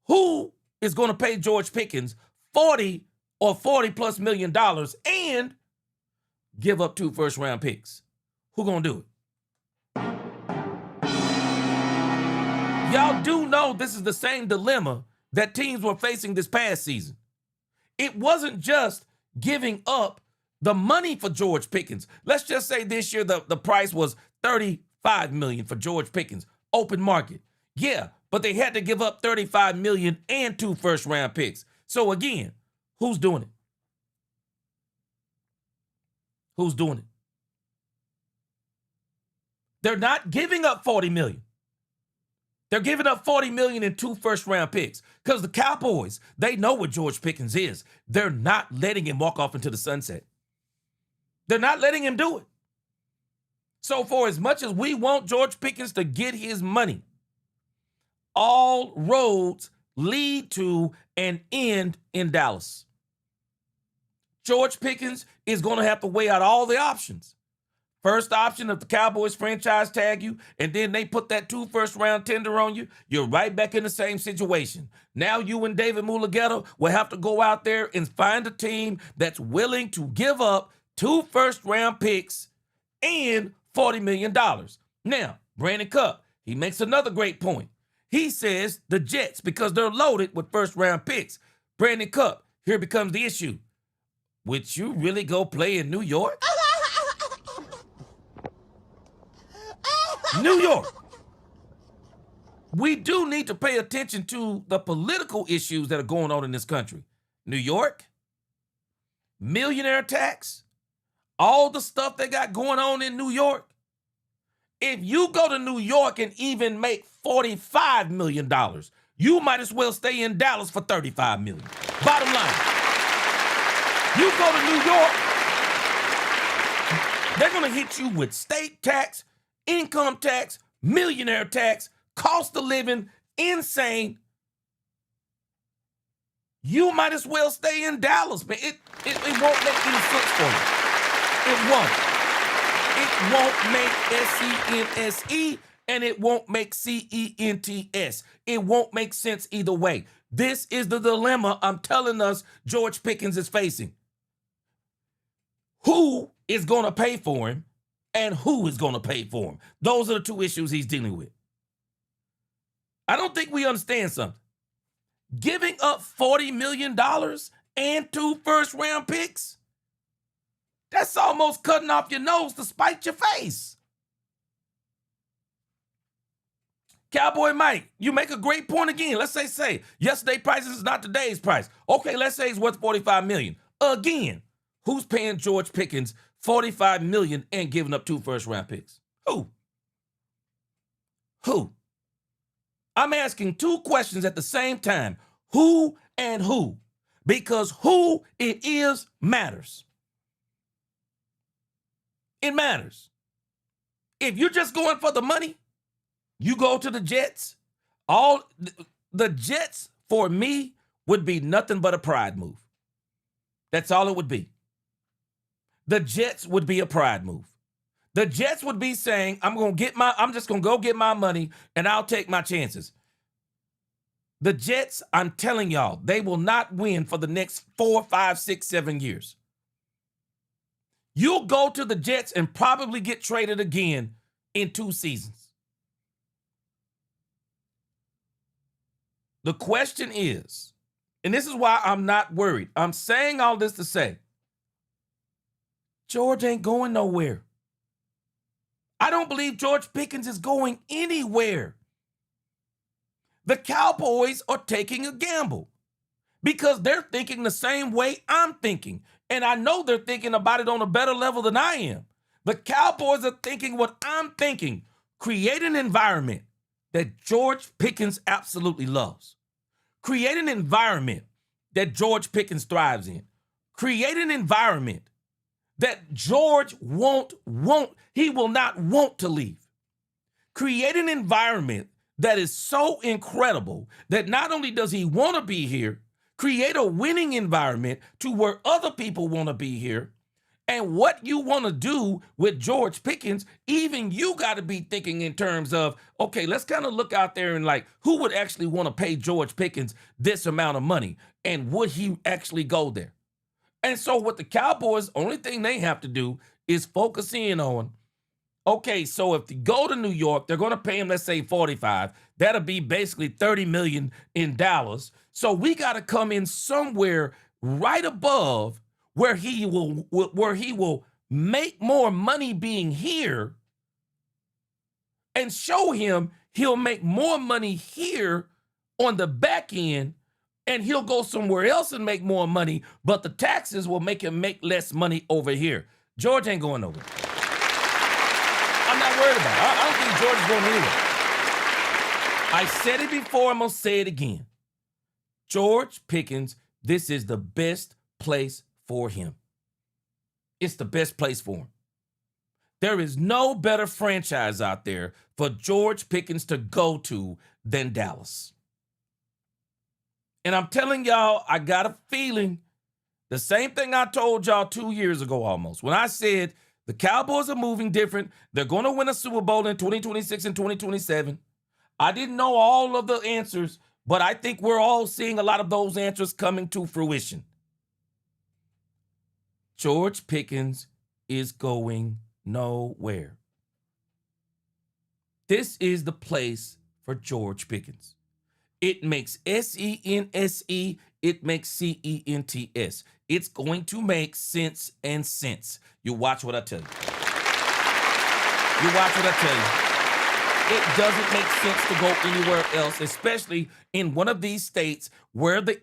Who is going to pay George Pickens $40 or $40+ million and give up 2 first-round picks? Who going to do it? Y'all do know this is the same dilemma that teams were facing this past season. It wasn't just giving up the money for George Pickens. Let's just say this year the price was $35 million for George Pickens, open market. Yeah, but they had to give up $35 million and 2 first-round picks. So again, who's doing it? Who's doing it? They're not giving up $40 million. They're giving up $40 million in 2 first-round picks because the Cowboys, they know what George Pickens is. They're not letting him walk off into the sunset. They're not letting him do it. So for as much as we want George Pickens to get his money, all roads lead to and end in Dallas. George Pickens is going to have to weigh out all the options. First option, if the Cowboys franchise tag you and then they put that 2 first-round tender on you, you're right back in the same situation. Now you and David Mulugeta will have to go out there and find a team that's willing to give up 2 first-round picks and $40 million. Now, Brandon Cupp, he makes another great point. He says the Jets, because they're loaded with first-round picks. Brandon Cupp, here becomes the issue. Would you really go play in New York? New York. We do need to pay attention to the political issues that are going on in this country. New York, millionaire tax, all the stuff they got going on in New York. If you go to New York and even make $45 million, you might as well stay in Dallas for $35 million. Bottom line, you go to New York, they're going to hit you with state tax, income tax, millionaire tax, cost of living, insane. You might as well stay in Dallas, man. It won't make any sense for you. It won't. It won't make sense. and it won't make sense. It won't make sense either way. This is the dilemma I'm telling us George Pickens is facing. Who is going to pay for him and who is going to pay for him? Those are the two issues he's dealing with. I don't think we understand something. Giving up $40 million and 2 first-round picks, that's almost cutting off your nose to spite your face. Cowboy Mike, you make a great point again. Let's say yesterday's price is not today's price. Okay, let's say it's worth $45 million. Again, who's paying George Pickens $45 million and giving up 2 first-round picks? Who? I'm asking 2 questions at the same time. Who and who? Because who it is matters. It matters. If you're just going for the money, you go to the Jets. All the Jets, for me, would be nothing but a pride move. That's all it would be. The Jets would be a pride move. The Jets would be saying, I'm just going to go get my money and I'll take my chances. The Jets, I'm telling y'all, they will not win for the next 4, 5, 6, 7 years. You'll go to the Jets and probably get traded again in 2 seasons. The question is, and this is why I'm not worried. I'm saying all this to say, George ain't going nowhere. I don't believe George Pickens is going anywhere. The Cowboys are taking a gamble because they're thinking the same way I'm thinking. And I know they're thinking about it on a better level than I am. The Cowboys are thinking what I'm thinking. Create an environment that George Pickens absolutely loves. Create an environment that George Pickens thrives in. Create an environment that George he will not want to leave. Create an environment that is so incredible that not only does he want to be here, create a winning environment to where other people want to be here. And what you want to do with George Pickens, even you got to be thinking in terms of, okay, let's kind of look out there and like, who would actually want to pay George Pickens this amount of money? And would he actually go there? And so what the Cowboys, only thing they have to do is focus in on, okay, so if they go to New York, they're going to pay him, let's say 45. That'll be basically $30 million in Dallas. So we got to come in somewhere right above where he will make more money being here and show him he'll make more money here on the back end, and he'll go somewhere else and make more money, but the taxes will make him make less money over here. George ain't going nowhere. I'm not worried about it. I don't think George is going anywhere. I said it before, I'm going to say it again. George Pickens, this is the best place for him. It's the best place for him. There is no better franchise out there for George Pickens to go to than Dallas. And I'm telling y'all, I got a feeling the same thing I told y'all 2 years ago almost, when I said the Cowboys are moving different. They're going to win a Super Bowl in 2026 and 2027. I didn't know all of the answers, but I think we're all seeing a lot of those answers coming to fruition. George Pickens is going nowhere. This is the place for George Pickens. It makes S-E-N-S-E. It makes C-E-N-T-S. It's going to make sense and sense. You watch what I tell you. You watch what I tell you. It doesn't make sense to go anywhere else, especially in one of these states where the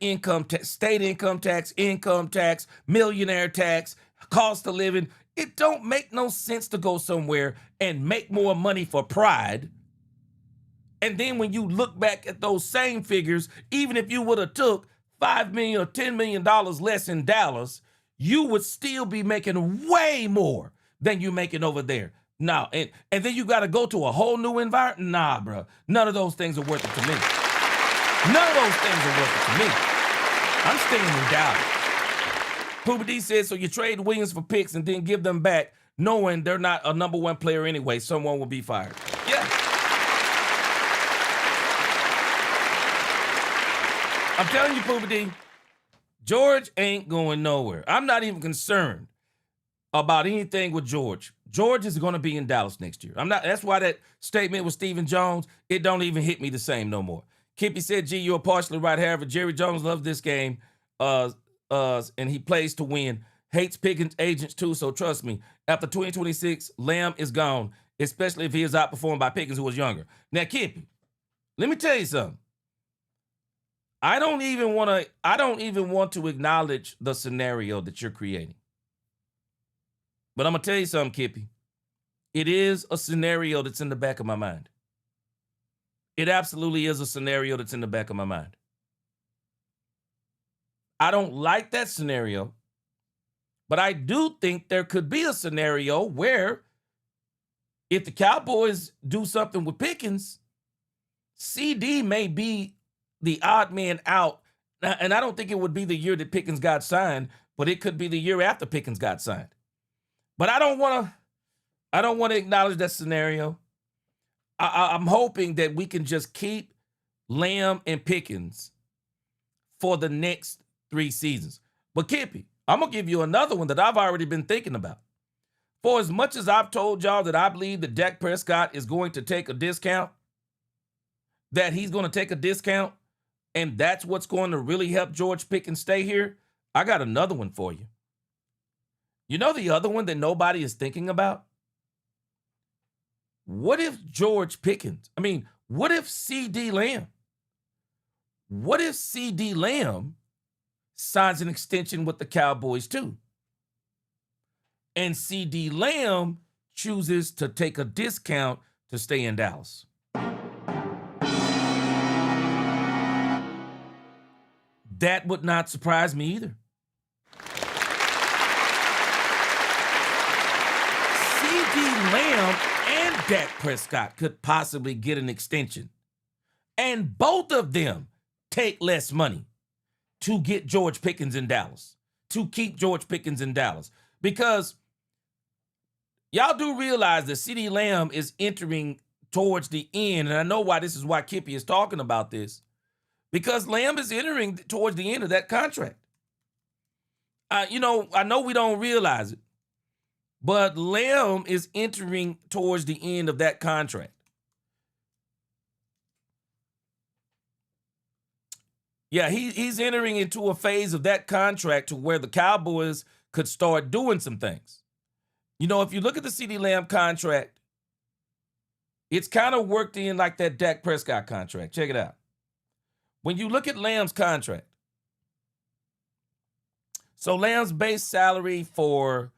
state income tax, millionaire tax, cost of living, it don't make no sense to go somewhere and make more money for pride. And then when you look back at those same figures, even if you would have took $5 million or $10 million less in Dallas, you would still be making way more than you're making over there. Now, and then you got to go to a whole new environment? Nah, bro. None of those things are worth it to me. None of those things are worth it to me. I'm staying in Dallas. Poopa D says, so you trade Williams for picks and then give them back, knowing they're not a number 1 player anyway. Someone will be fired. Yeah. I'm telling you, Poopy D, George ain't going nowhere. I'm not even concerned about anything with George. George is going to be in Dallas next year. That's why that statement with Stephen Jones, it don't even hit me the same no more. Kippy said, G, you're partially right. However, Jerry Jones loves this game, and he plays to win. Hates Pickens agents too, so trust me. After 2026, Lamb is gone, especially if he is outperformed by Pickens, who was younger. Now, Kippy, let me tell you something. I don't even want to acknowledge the scenario that you're creating. But I'm going to tell you something, Kippy. It is a scenario that's in the back of my mind. It absolutely is a scenario that's in the back of my mind. I don't like that scenario, but I do think there could be a scenario where if the Cowboys do something with Pickens, CD may be the odd man out. And I don't think it would be the year that Pickens got signed, but it could be the year after Pickens got signed. But I don't want to acknowledge that scenario. I'm hoping that we can just keep Lamb and Pickens for the next 3 seasons. But Kippy, I'm going to give you another one that I've already been thinking about. For as much as I've told y'all that I believe that Dak Prescott is going to take a discount, that he's going to take a discount, and that's what's going to really help George Pickens stay here, I got another one for you. You know the other one that nobody is thinking about? What if what if CD Lamb? What if CD Lamb signs an extension with the Cowboys too? And CD Lamb chooses to take a discount to stay in Dallas. That would not surprise me either. CD Lamb and Dak Prescott could possibly get an extension. And both of them take less money to get George Pickens in Dallas, to keep George Pickens in Dallas. Because y'all do realize that CD Lamb is entering towards the end, and I know why this is why Kippy is talking about this, because Lamb is entering towards the end of that contract. I know we don't realize it, but Lamb is entering towards the end of that contract. Yeah, he's entering into a phase of that contract to where the Cowboys could start doing some things. You know, if you look at the CD Lamb contract, it's kind of worked in like that Dak Prescott contract. Check it out. When you look at Lamb's contract, so Lamb's base salary for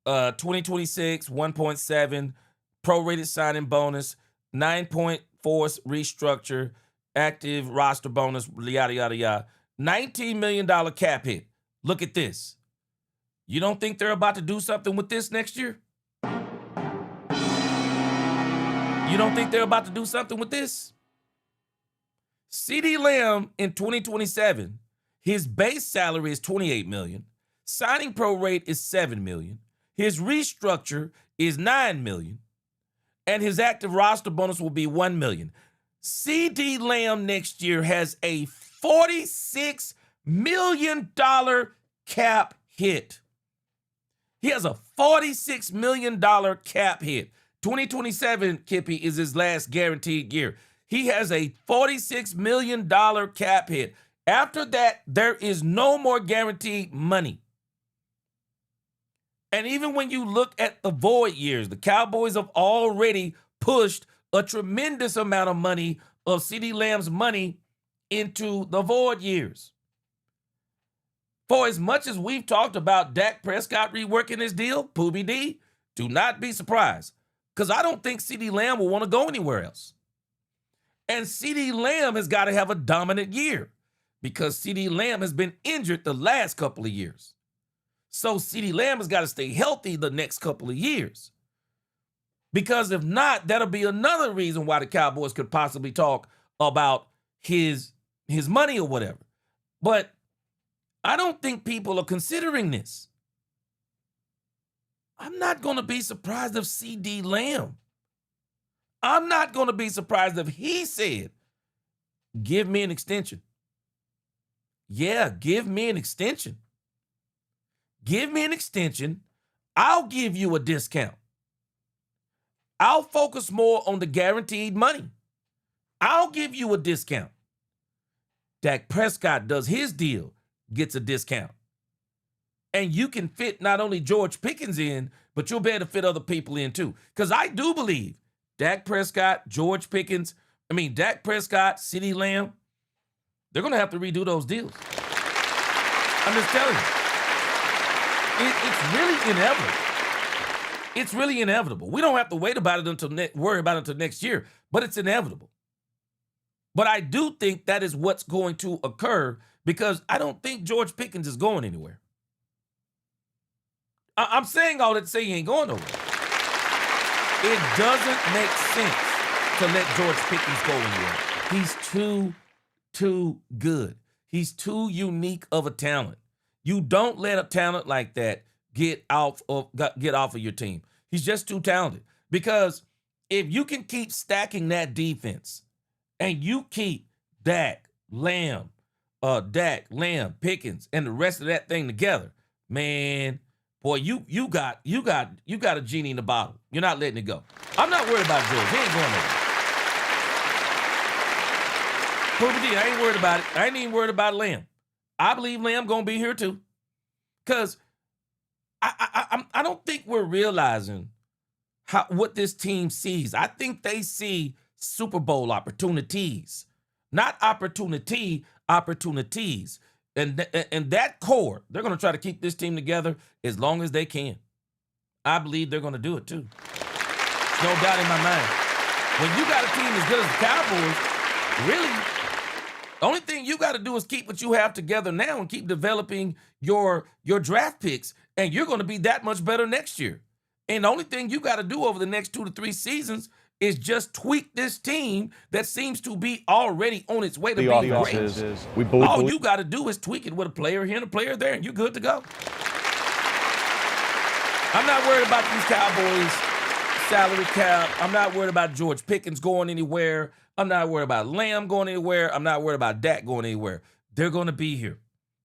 2026, 1.7, prorated signing bonus, 9.4 restructure, active roster bonus, yada, yada, yada. $19 million cap hit. Look at this. You don't think they're about to do something with this next year? You don't think they're about to do something with this? CD Lamb in 2027, his base salary is $28 million. Signing pro rate is $7 million. His restructure is $9 million. And his active roster bonus will be $1 million. CD Lamb next year has a $46 million cap hit. He has a $46 million cap hit. 2027, Kippy, is his last guaranteed year. He has a $46 million cap hit. After that, there is no more guaranteed money. And even when you look at the void years, the Cowboys have already pushed a tremendous amount of money of CD Lamb's money into the void years. For as much as we've talked about Dak Prescott reworking his deal, Poobie D, do not be surprised, because I don't think CD Lamb will want to go anywhere else. And CD Lamb has got to have a dominant year because CD Lamb has been injured the last couple of years. So CD Lamb has got to stay healthy the next couple of years. Because if not, that'll be another reason why the Cowboys could possibly talk about his money or whatever. But I don't think people are considering this. I'm not going to be surprised if CD Lamb. I'm not going to be surprised if he said, give me an extension. yeah, give me an extension. Give me an extension. I'll give you a discount. I'll focus more on the guaranteed money. I'll give you a discount. Dak Prescott does his deal, gets a discount. And you can fit not only George Pickens in, but you'll be able to fit other people in too. Because I do believe Dak Prescott, George Pickens, Dak Prescott, CeeDee Lamb, they're going to have to redo those deals. I'm just telling you. It's really inevitable. It's really inevitable. We don't have to worry about it until next year, but it's inevitable. But I do think that is what's going to occur because I don't think George Pickens is going anywhere. I'm saying all that to say he ain't going nowhere. It doesn't make sense to let George Pickens go anywhere. He's too good. He's too unique of a talent. You don't let a talent like that get off of your team. He's just too talented. Because if you can keep stacking that defense and you keep Dak, Lamb, Pickens, and the rest of that thing together, man, boy, you got a genie in the bottle. You're not letting it go. I'm not worried about George. He ain't going nowhere. I ain't worried about it. I ain't even worried about Lamb. I believe Lamb gonna be here too. Because I don't think we're realizing what this team sees. I think they see Super Bowl opportunities, not opportunities. And that core, they're going to try to keep this team together as long as they can. I believe they're going to do it too. There's no doubt in my mind. When you got a team as good as the Cowboys, really, the only thing you got to do is keep what you have together now and keep developing your draft picks, and you're going to be that much better next year. And the only thing you got to do over the next 2 to 3 seasons is just tweak this team that seems to be already on its way to being great. All you got to do is tweak it with a player here and a player there, and you're good to go. I'm not worried about these Cowboys salary cap. I'm not worried about George Pickens going anywhere. I'm not worried about Lamb going anywhere. I'm not worried about Dak going anywhere. They're going to be here.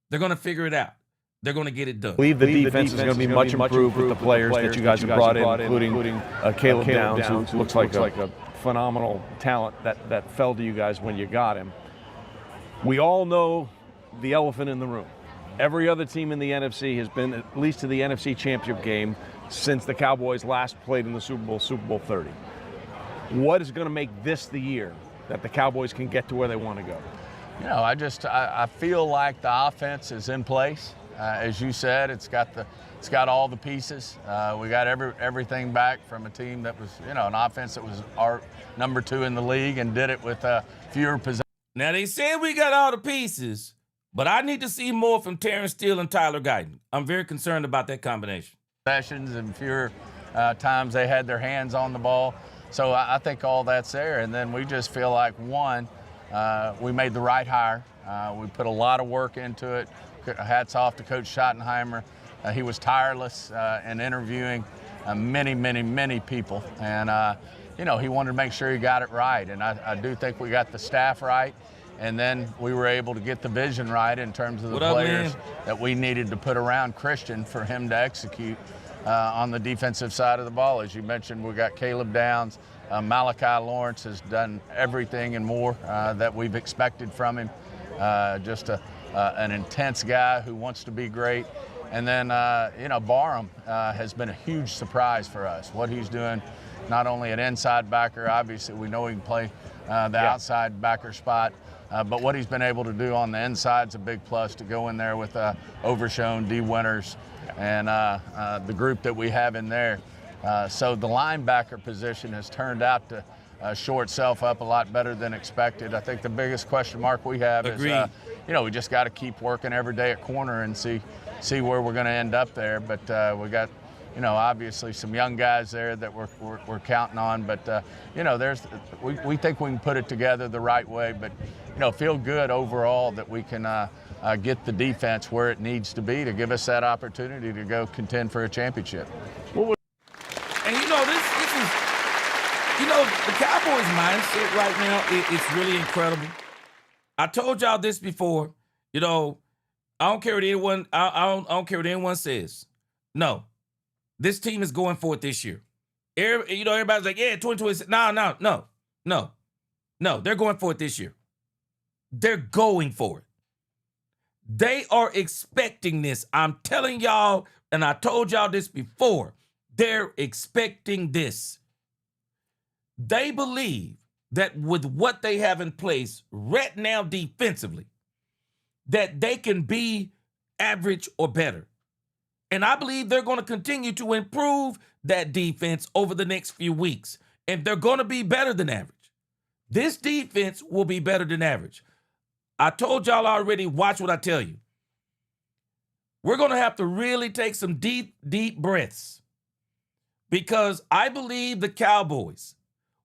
They're going to figure it out. They're going to get it done. I believe the defense is going to be much improved with the players that you guys have brought in, including Caleb Downs, who looks like a phenomenal talent that fell to you guys when you got him. We all know the elephant in the room. Every other team in the NFC has been at least to the NFC Championship game since the Cowboys last played in the Super Bowl 30. What is going to make this the year that the Cowboys can get to where they want to go? You know, I feel like the offense is in place. As you said, it's got all the pieces. We got everything back from a team that was, an offense that was our number 2 in the league and did it with fewer possessions. Now they said we got all the pieces, but I need to see more from Terrence Steele and Tyler Guyton. I'm very concerned about that combination. Possessions and fewer times they had their hands on the ball. So I think all that's there. And then we just feel like, one, we made the right hire. We put a lot of work into it. Hats off to Coach Schottenheimer. He was tireless in interviewing many people. And, he wanted to make sure he got it right. And I do think we got the staff right. And then we were able to get the vision right in terms of the players that we needed to put around Christian for him to execute on the defensive side of the ball. As you mentioned, we got Caleb Downs. Malachi Lawrence has done everything and more that we've expected from him. Just an intense guy who wants to be great. And then, Barham has been a huge surprise for us. What he's doing, not only at inside backer, obviously we know he can play the outside backer spot, but what he's been able to do on the inside is a big plus to go in there with Overshown, D. Winters, and the group that we have in there. So the linebacker position has turned out to shore itself up a lot better than expected. I think the biggest question mark we have is, we just got to keep working every day at corner and see where we're going to end up there. But we got, obviously some young guys there that we're counting on. But, we think we can put it together the right way. But, feel good overall that we can get the defense where it needs to be to give us that opportunity to go contend for a championship. And, this is, the Cowboys' mindset right now, it's really incredible. I told y'all this before. You know, I don't care what anyone. I don't care what anyone says. No, this team is going for it this year. Everybody's like, yeah, 2026. No. They're going for it this year. They're going for it. They are expecting this. I'm telling y'all, and I told y'all this before. They're expecting this. They believe that with what they have in place right now defensively, that they can be average or better. And I believe they're going to continue to improve that defense over the next few weeks. And they're going to be better than average. This defense will be better than average. I told y'all already, watch what I tell you. We're going to have to really take some deep, deep breaths, because I believe the Cowboys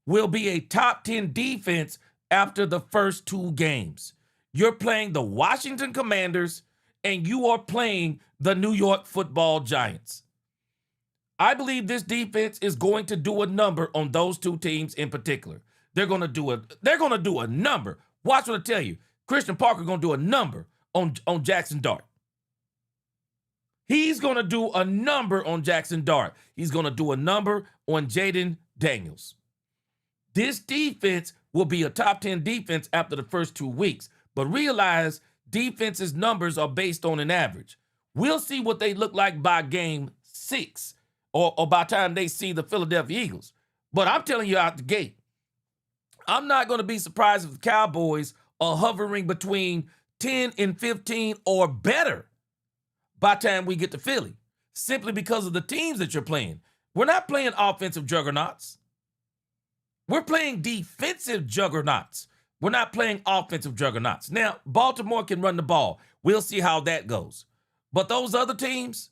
will be a top 10 defense after the first 2 games. You're playing the Washington Commanders and you are playing the New York Football Giants. I believe this defense is going to do a number on those 2 teams in particular. They're going to do a number. Watch what I tell you. Christian Parker going to do a number on Jackson Dart. He's going to do a number on Jackson Dart. He's going to do a number on Jaden Daniels. This defense will be a top 10 defense after the first 2 weeks. But realize defense's numbers are based on an average. We'll see what they look like by game 6 or by the time they see the Philadelphia Eagles. But I'm telling you out the gate, I'm not going to be surprised if the Cowboys are hovering between 10 and 15 or better by the time we get to Philly, simply because of the teams that you're playing. We're not playing offensive juggernauts. We're playing defensive juggernauts. We're not playing offensive juggernauts. Now, Baltimore can run the ball. We'll see how that goes. But those other teams,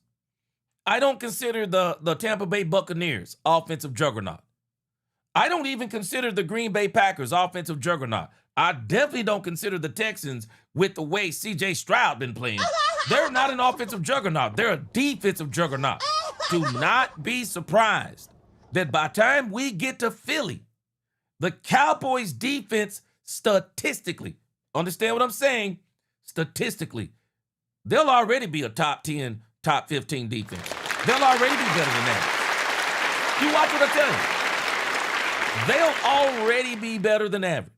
I don't consider the Tampa Bay Buccaneers offensive juggernaut. I don't even consider the Green Bay Packers offensive juggernaut. I definitely don't consider the Texans, with the way C.J. Stroud been playing. They're not an offensive juggernaut. They're a defensive juggernaut. Do not be surprised that by the time we get to Philly, the Cowboys defense statistically, understand what I'm saying? Statistically, they'll already be a top 10, top 15 defense. They'll already be better than that. You watch what I tell you. They'll already be better than average.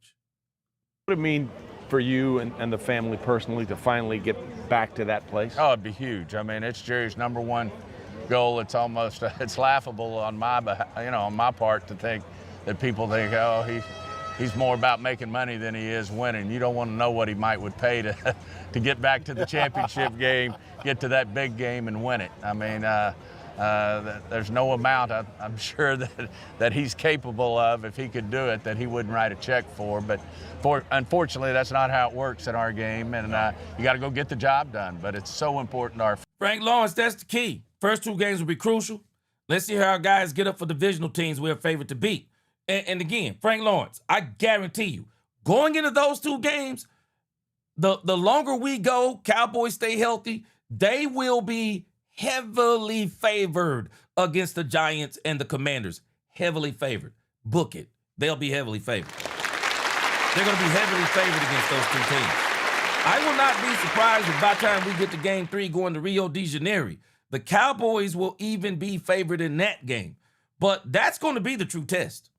What would it mean for you and the family personally to finally get back to that place? Oh, it'd be huge. I mean, it's Jerry's number one goal. It's almost, it's laughable on my part to think that people think, oh, he's more about making money than he is winning. You don't want to know what he would pay to get back to the championship game, get to that big game and win it. I mean, there's no amount I'm sure that he's capable of, if he could do it, that he wouldn't write a check for. But unfortunately, that's not how it works in our game, and you got to go get the job done. But it's so important to our Frank Lawrence, that's the key. First 2 games will be crucial. Let's see how our guys get up for divisional teams we're favored to beat. And again, Frank Lawrence, I guarantee you, going into those 2 games, the longer we go, Cowboys stay healthy, they will be heavily favored against the Giants and the Commanders. Heavily favored. Book it. They'll be heavily favored. They're going to be heavily favored against those 2 teams. I will not be surprised if by the time we get to game 3 going to Rio de Janeiro, the Cowboys will even be favored in that game. But that's going to be the true test.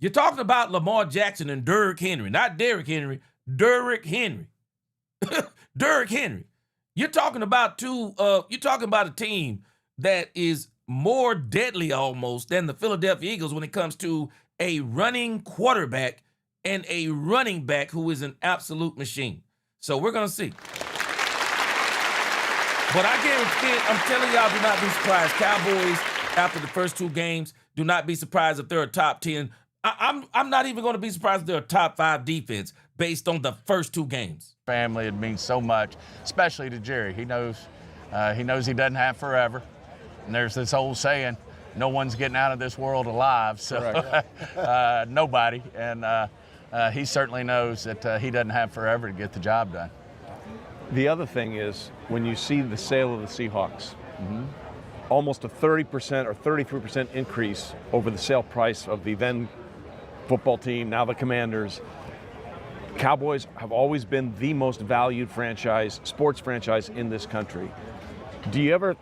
You're talking about Lamar Jackson and Derrick Henry, not Derrick Henry, Derrick Henry. Derrick Henry. You're talking about a team that is more deadly almost than the Philadelphia Eagles when it comes to a running quarterback and a running back who is an absolute machine. So we're going to see. But I guarantee, I'm telling y'all, do not be surprised. Cowboys, after the first 2 games, do not be surprised if they're a top 10. I'm not even going to be surprised if they're a top 5 defense based on the first 2 games. Family, it means so much, especially to Jerry. He knows he doesn't have forever. And there's this old saying, no one's getting out of this world alive. So nobody. And he certainly knows that he doesn't have forever to get the job done. The other thing is, when you see the sale of the Seahawks, almost a 30% or 33% increase over the sale price of the then football team, now the Commanders. Cowboys have always been the most valued franchise, sports franchise in this country. Do you ever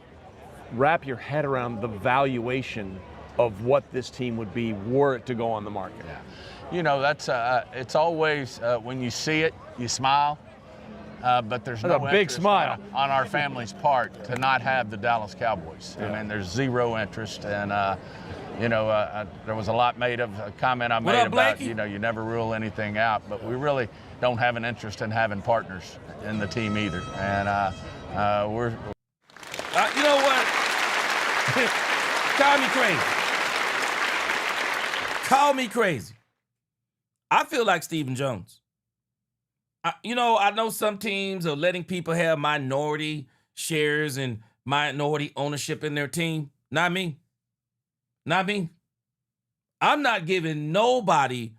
wrap your head around the valuation of what this team would be were it to go on the market? Yeah. You know, that's it's always when you see it, you smile. But there's no a big smile on our family's part to not have the Dallas Cowboys. Yeah. I mean, there's zero interest, and you know, there was a lot made of a comment I made about, you know, you never rule anything out, but we really don't have an interest in having partners in the team either. And we're. You know what? Call me crazy. Call me crazy. I feel like Stephen Jones. You know, I know some teams are letting people have minority shares and minority ownership in their team. Not me. Not me. I'm not giving nobody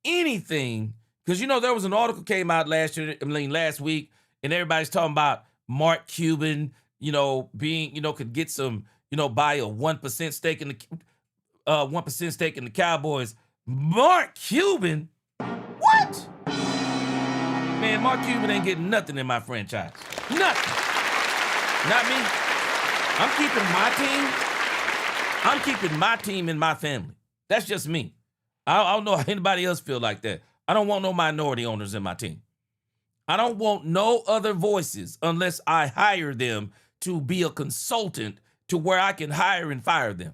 anything, because, you know, there was an article came out last week, and everybody's talking about Mark Cuban, you know, being, you know, could get some, you know, buy a 1% stake in the 1% stake in the Cowboys. Mark Cuban? What? Man, Mark Cuban ain't getting nothing in my franchise. Nothing. Not me. I'm keeping my team. I'm keeping my team and my family. That's just me. I don't know how anybody else feel like that. I don't want no minority owners in my team. I don't want no other voices unless I hire them to be a consultant to where I can hire and fire them.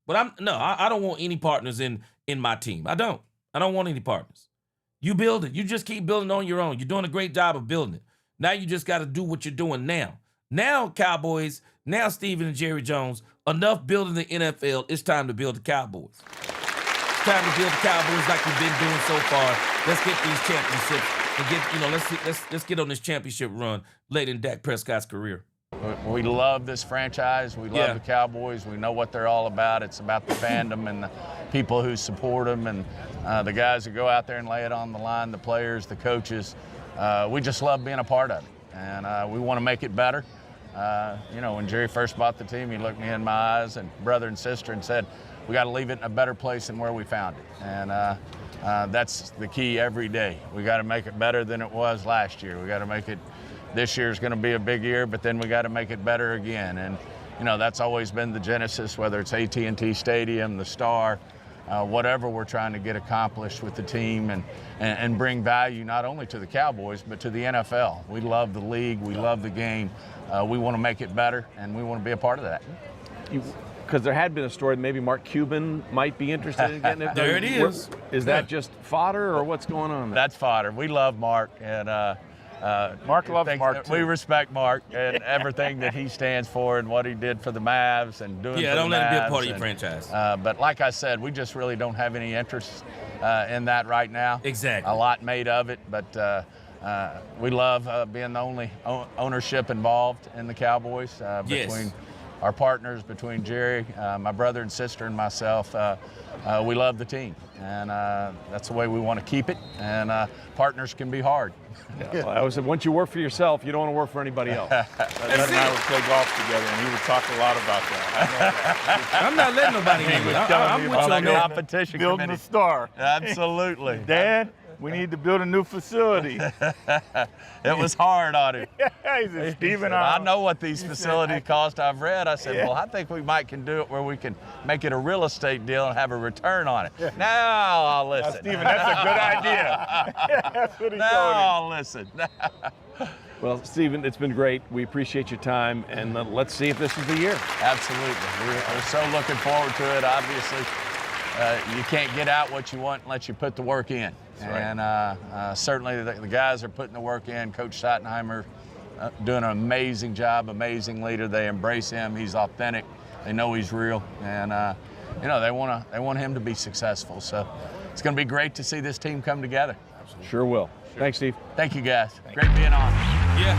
But I don't want any partners in my team. I don't want any partners. You build it. You just keep building on your own. You're doing a great job of building it. Now you just got to do what you're doing now. Now, Cowboys, now Stephen and Jerry Jones, enough building the NFL. It's time to build the Cowboys. It's time to build the Cowboys like we've been doing so far. Let's get these championships and get, you know, let's get on this championship run late in Dak Prescott's career. We love this franchise. We love the Cowboys. We know what they're all about. It's about the fandom and the people who support them, and the guys who go out there and lay it on the line, the players, the coaches. We just love being a part of it, and we want to make it better. You know, when Jerry first bought the team, he looked me in my eyes and brother and sister and said, we got to leave it in a better place than where we found it. And that's the key every day. We got to make it better than it was last year. We got to make it. This year's going to be a big year, but then we got to make it better again. And, you know, that's always been the genesis, whether it's AT&T Stadium, the Star, whatever we're trying to get accomplished with the team and bring value not only to the Cowboys, but to the NFL. We love the league. We love the game. We want to make it better, and we want to be a part of that. Because there had been a story that maybe Mark Cuban might be interested in getting it. There it is. Is that just fodder, or what's going on there? That's fodder. We love Mark, and Mark loves Mark too. We respect Mark and everything that he stands for and what he did for the Mavs and doing for the Mavs. Yeah, don't let him be a part of your franchise. But like I said, we just really don't have any interest in that right now. Exactly. A lot made of it, but we love being the only ownership involved in the Cowboys between our partners, between Jerry, my brother and sister, and myself. We love the team, and that's the way we want to keep it. And partners can be hard. Yeah, well, I said, once you work for yourself, you don't want to work for anybody else. Ed and I would play golf together, and he would talk a lot about that. I'm not letting nobody in. I'm with you on that. Competition Building committee. the star. Absolutely. Dad, we need to build a new facility. It was hard on him. He said, Stephen, I know what these facilities cost. I've read. I said, well, I think we can do it where we can make it a real estate deal and have a return on it. Now I'll listen. Stephen, that's a good idea. That's what he now told him. I'll listen. Well, Stephen, it's been great. We appreciate your time, and let's see if this is the year. Absolutely. We're so looking forward to it. Obviously, you can't get out what you want unless you put the work in. Right. And certainly the guys are putting the work in. Coach Schottenheimer doing an amazing job, amazing leader. They embrace him. He's authentic. They know he's real, and you know, they want him to be successful. So it's going to be great to see this team come together. Sure will. Thanks, Steve. Thank you, guys. Great being on. Yeah.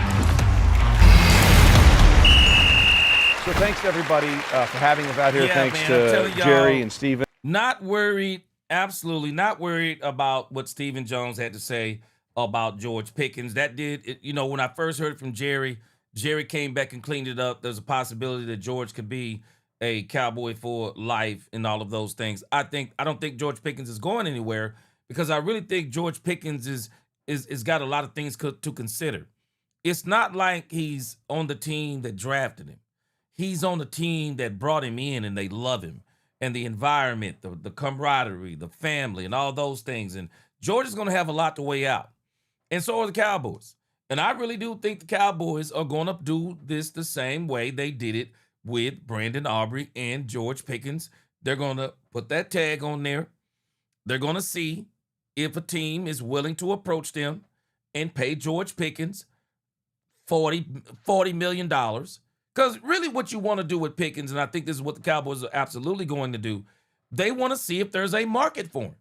So thanks to everybody for having us out here. Yeah, Thanks man, I'm to telling y'all, Jerry and Stephen. Not worried, absolutely not worried about what Stephen Jones had to say about George Pickens. That did, you know, when I first heard it from Jerry came back and cleaned it up. There's a possibility that George could be a Cowboy for life and all of those things. I don't think George Pickens is going anywhere because I really think George Pickens is got a lot of things to consider. It's not like he's on the team that drafted him. He's on the team that brought him in and they love him. And the environment, the camaraderie, the family, and all those things. And George is going to have a lot to weigh out. And so are the Cowboys. And I really do think the Cowboys are going to do this the same way they did it with Brandon Aubrey and George Pickens. They're going to put that tag on there. They're going to see if a team is willing to approach them and pay George Pickens $40 million. Because really what you want to do with Pickens, and I think this is what the Cowboys are absolutely going to do, they want to see if there's a market for him.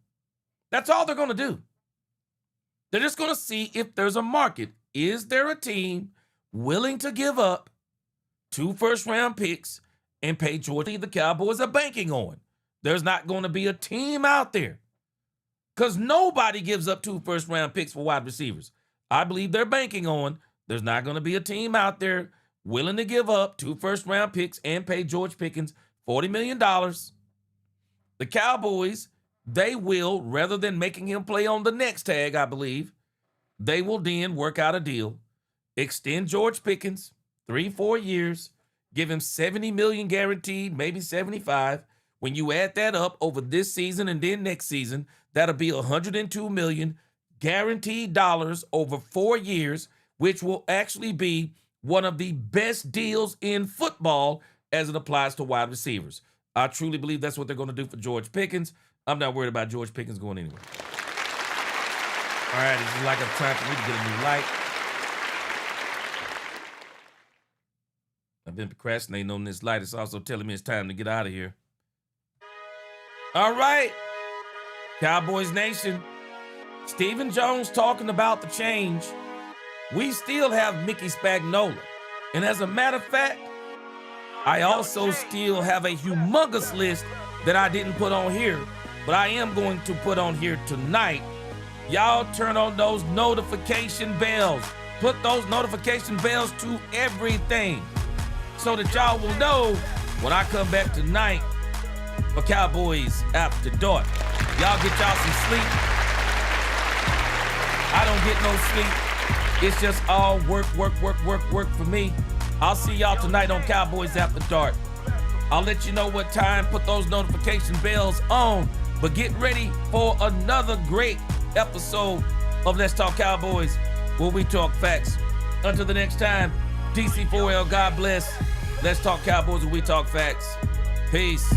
That's all they're going to do. They're just going to see if there's a market. Is there a team willing to give up 2 first-round picks and pay George? The Cowboys are banking on. There's not going to be a team out there because nobody gives up 2 first-round picks for wide receivers. I believe they're banking on there's not going to be a team out there willing to give up 2 first-round picks and pay George Pickens $40 million. The Cowboys, they will, rather than making him play on the next tag, I believe, they will then work out a deal, extend George Pickens 3-4 years, give him $70 million guaranteed, maybe $75. When you add that up over this season and then next season, that'll be $102 million guaranteed dollars over 4 years, which will actually be one of the best deals in football as it applies to wide receivers. I truly believe that's what they're going to do for George Pickens. I'm not worried about George Pickens going anywhere. All right, it's like a time for me to get a new light. I've been procrastinating on this light. It's also telling me it's time to get out of here. All right, Cowboys Nation. Stephen Jones talking about the change. We still have Mickey Spagnola. And as a matter of fact, I also still have a humongous list that I didn't put on here, but I am going to put on here tonight. Y'all turn on those notification bells. Put those notification bells to everything so that y'all will know when I come back tonight for Cowboys After Dark. Y'all get y'all some sleep. I don't get no sleep. It's just all work for me. I'll see y'all tonight on Cowboys After Dark. I'll let you know what time. Put those notification bells on. But get ready for another great episode of Let's Talk Cowboys, where we talk facts. Until the next time, DC4L, God bless. Let's Talk Cowboys, where we talk facts. Peace.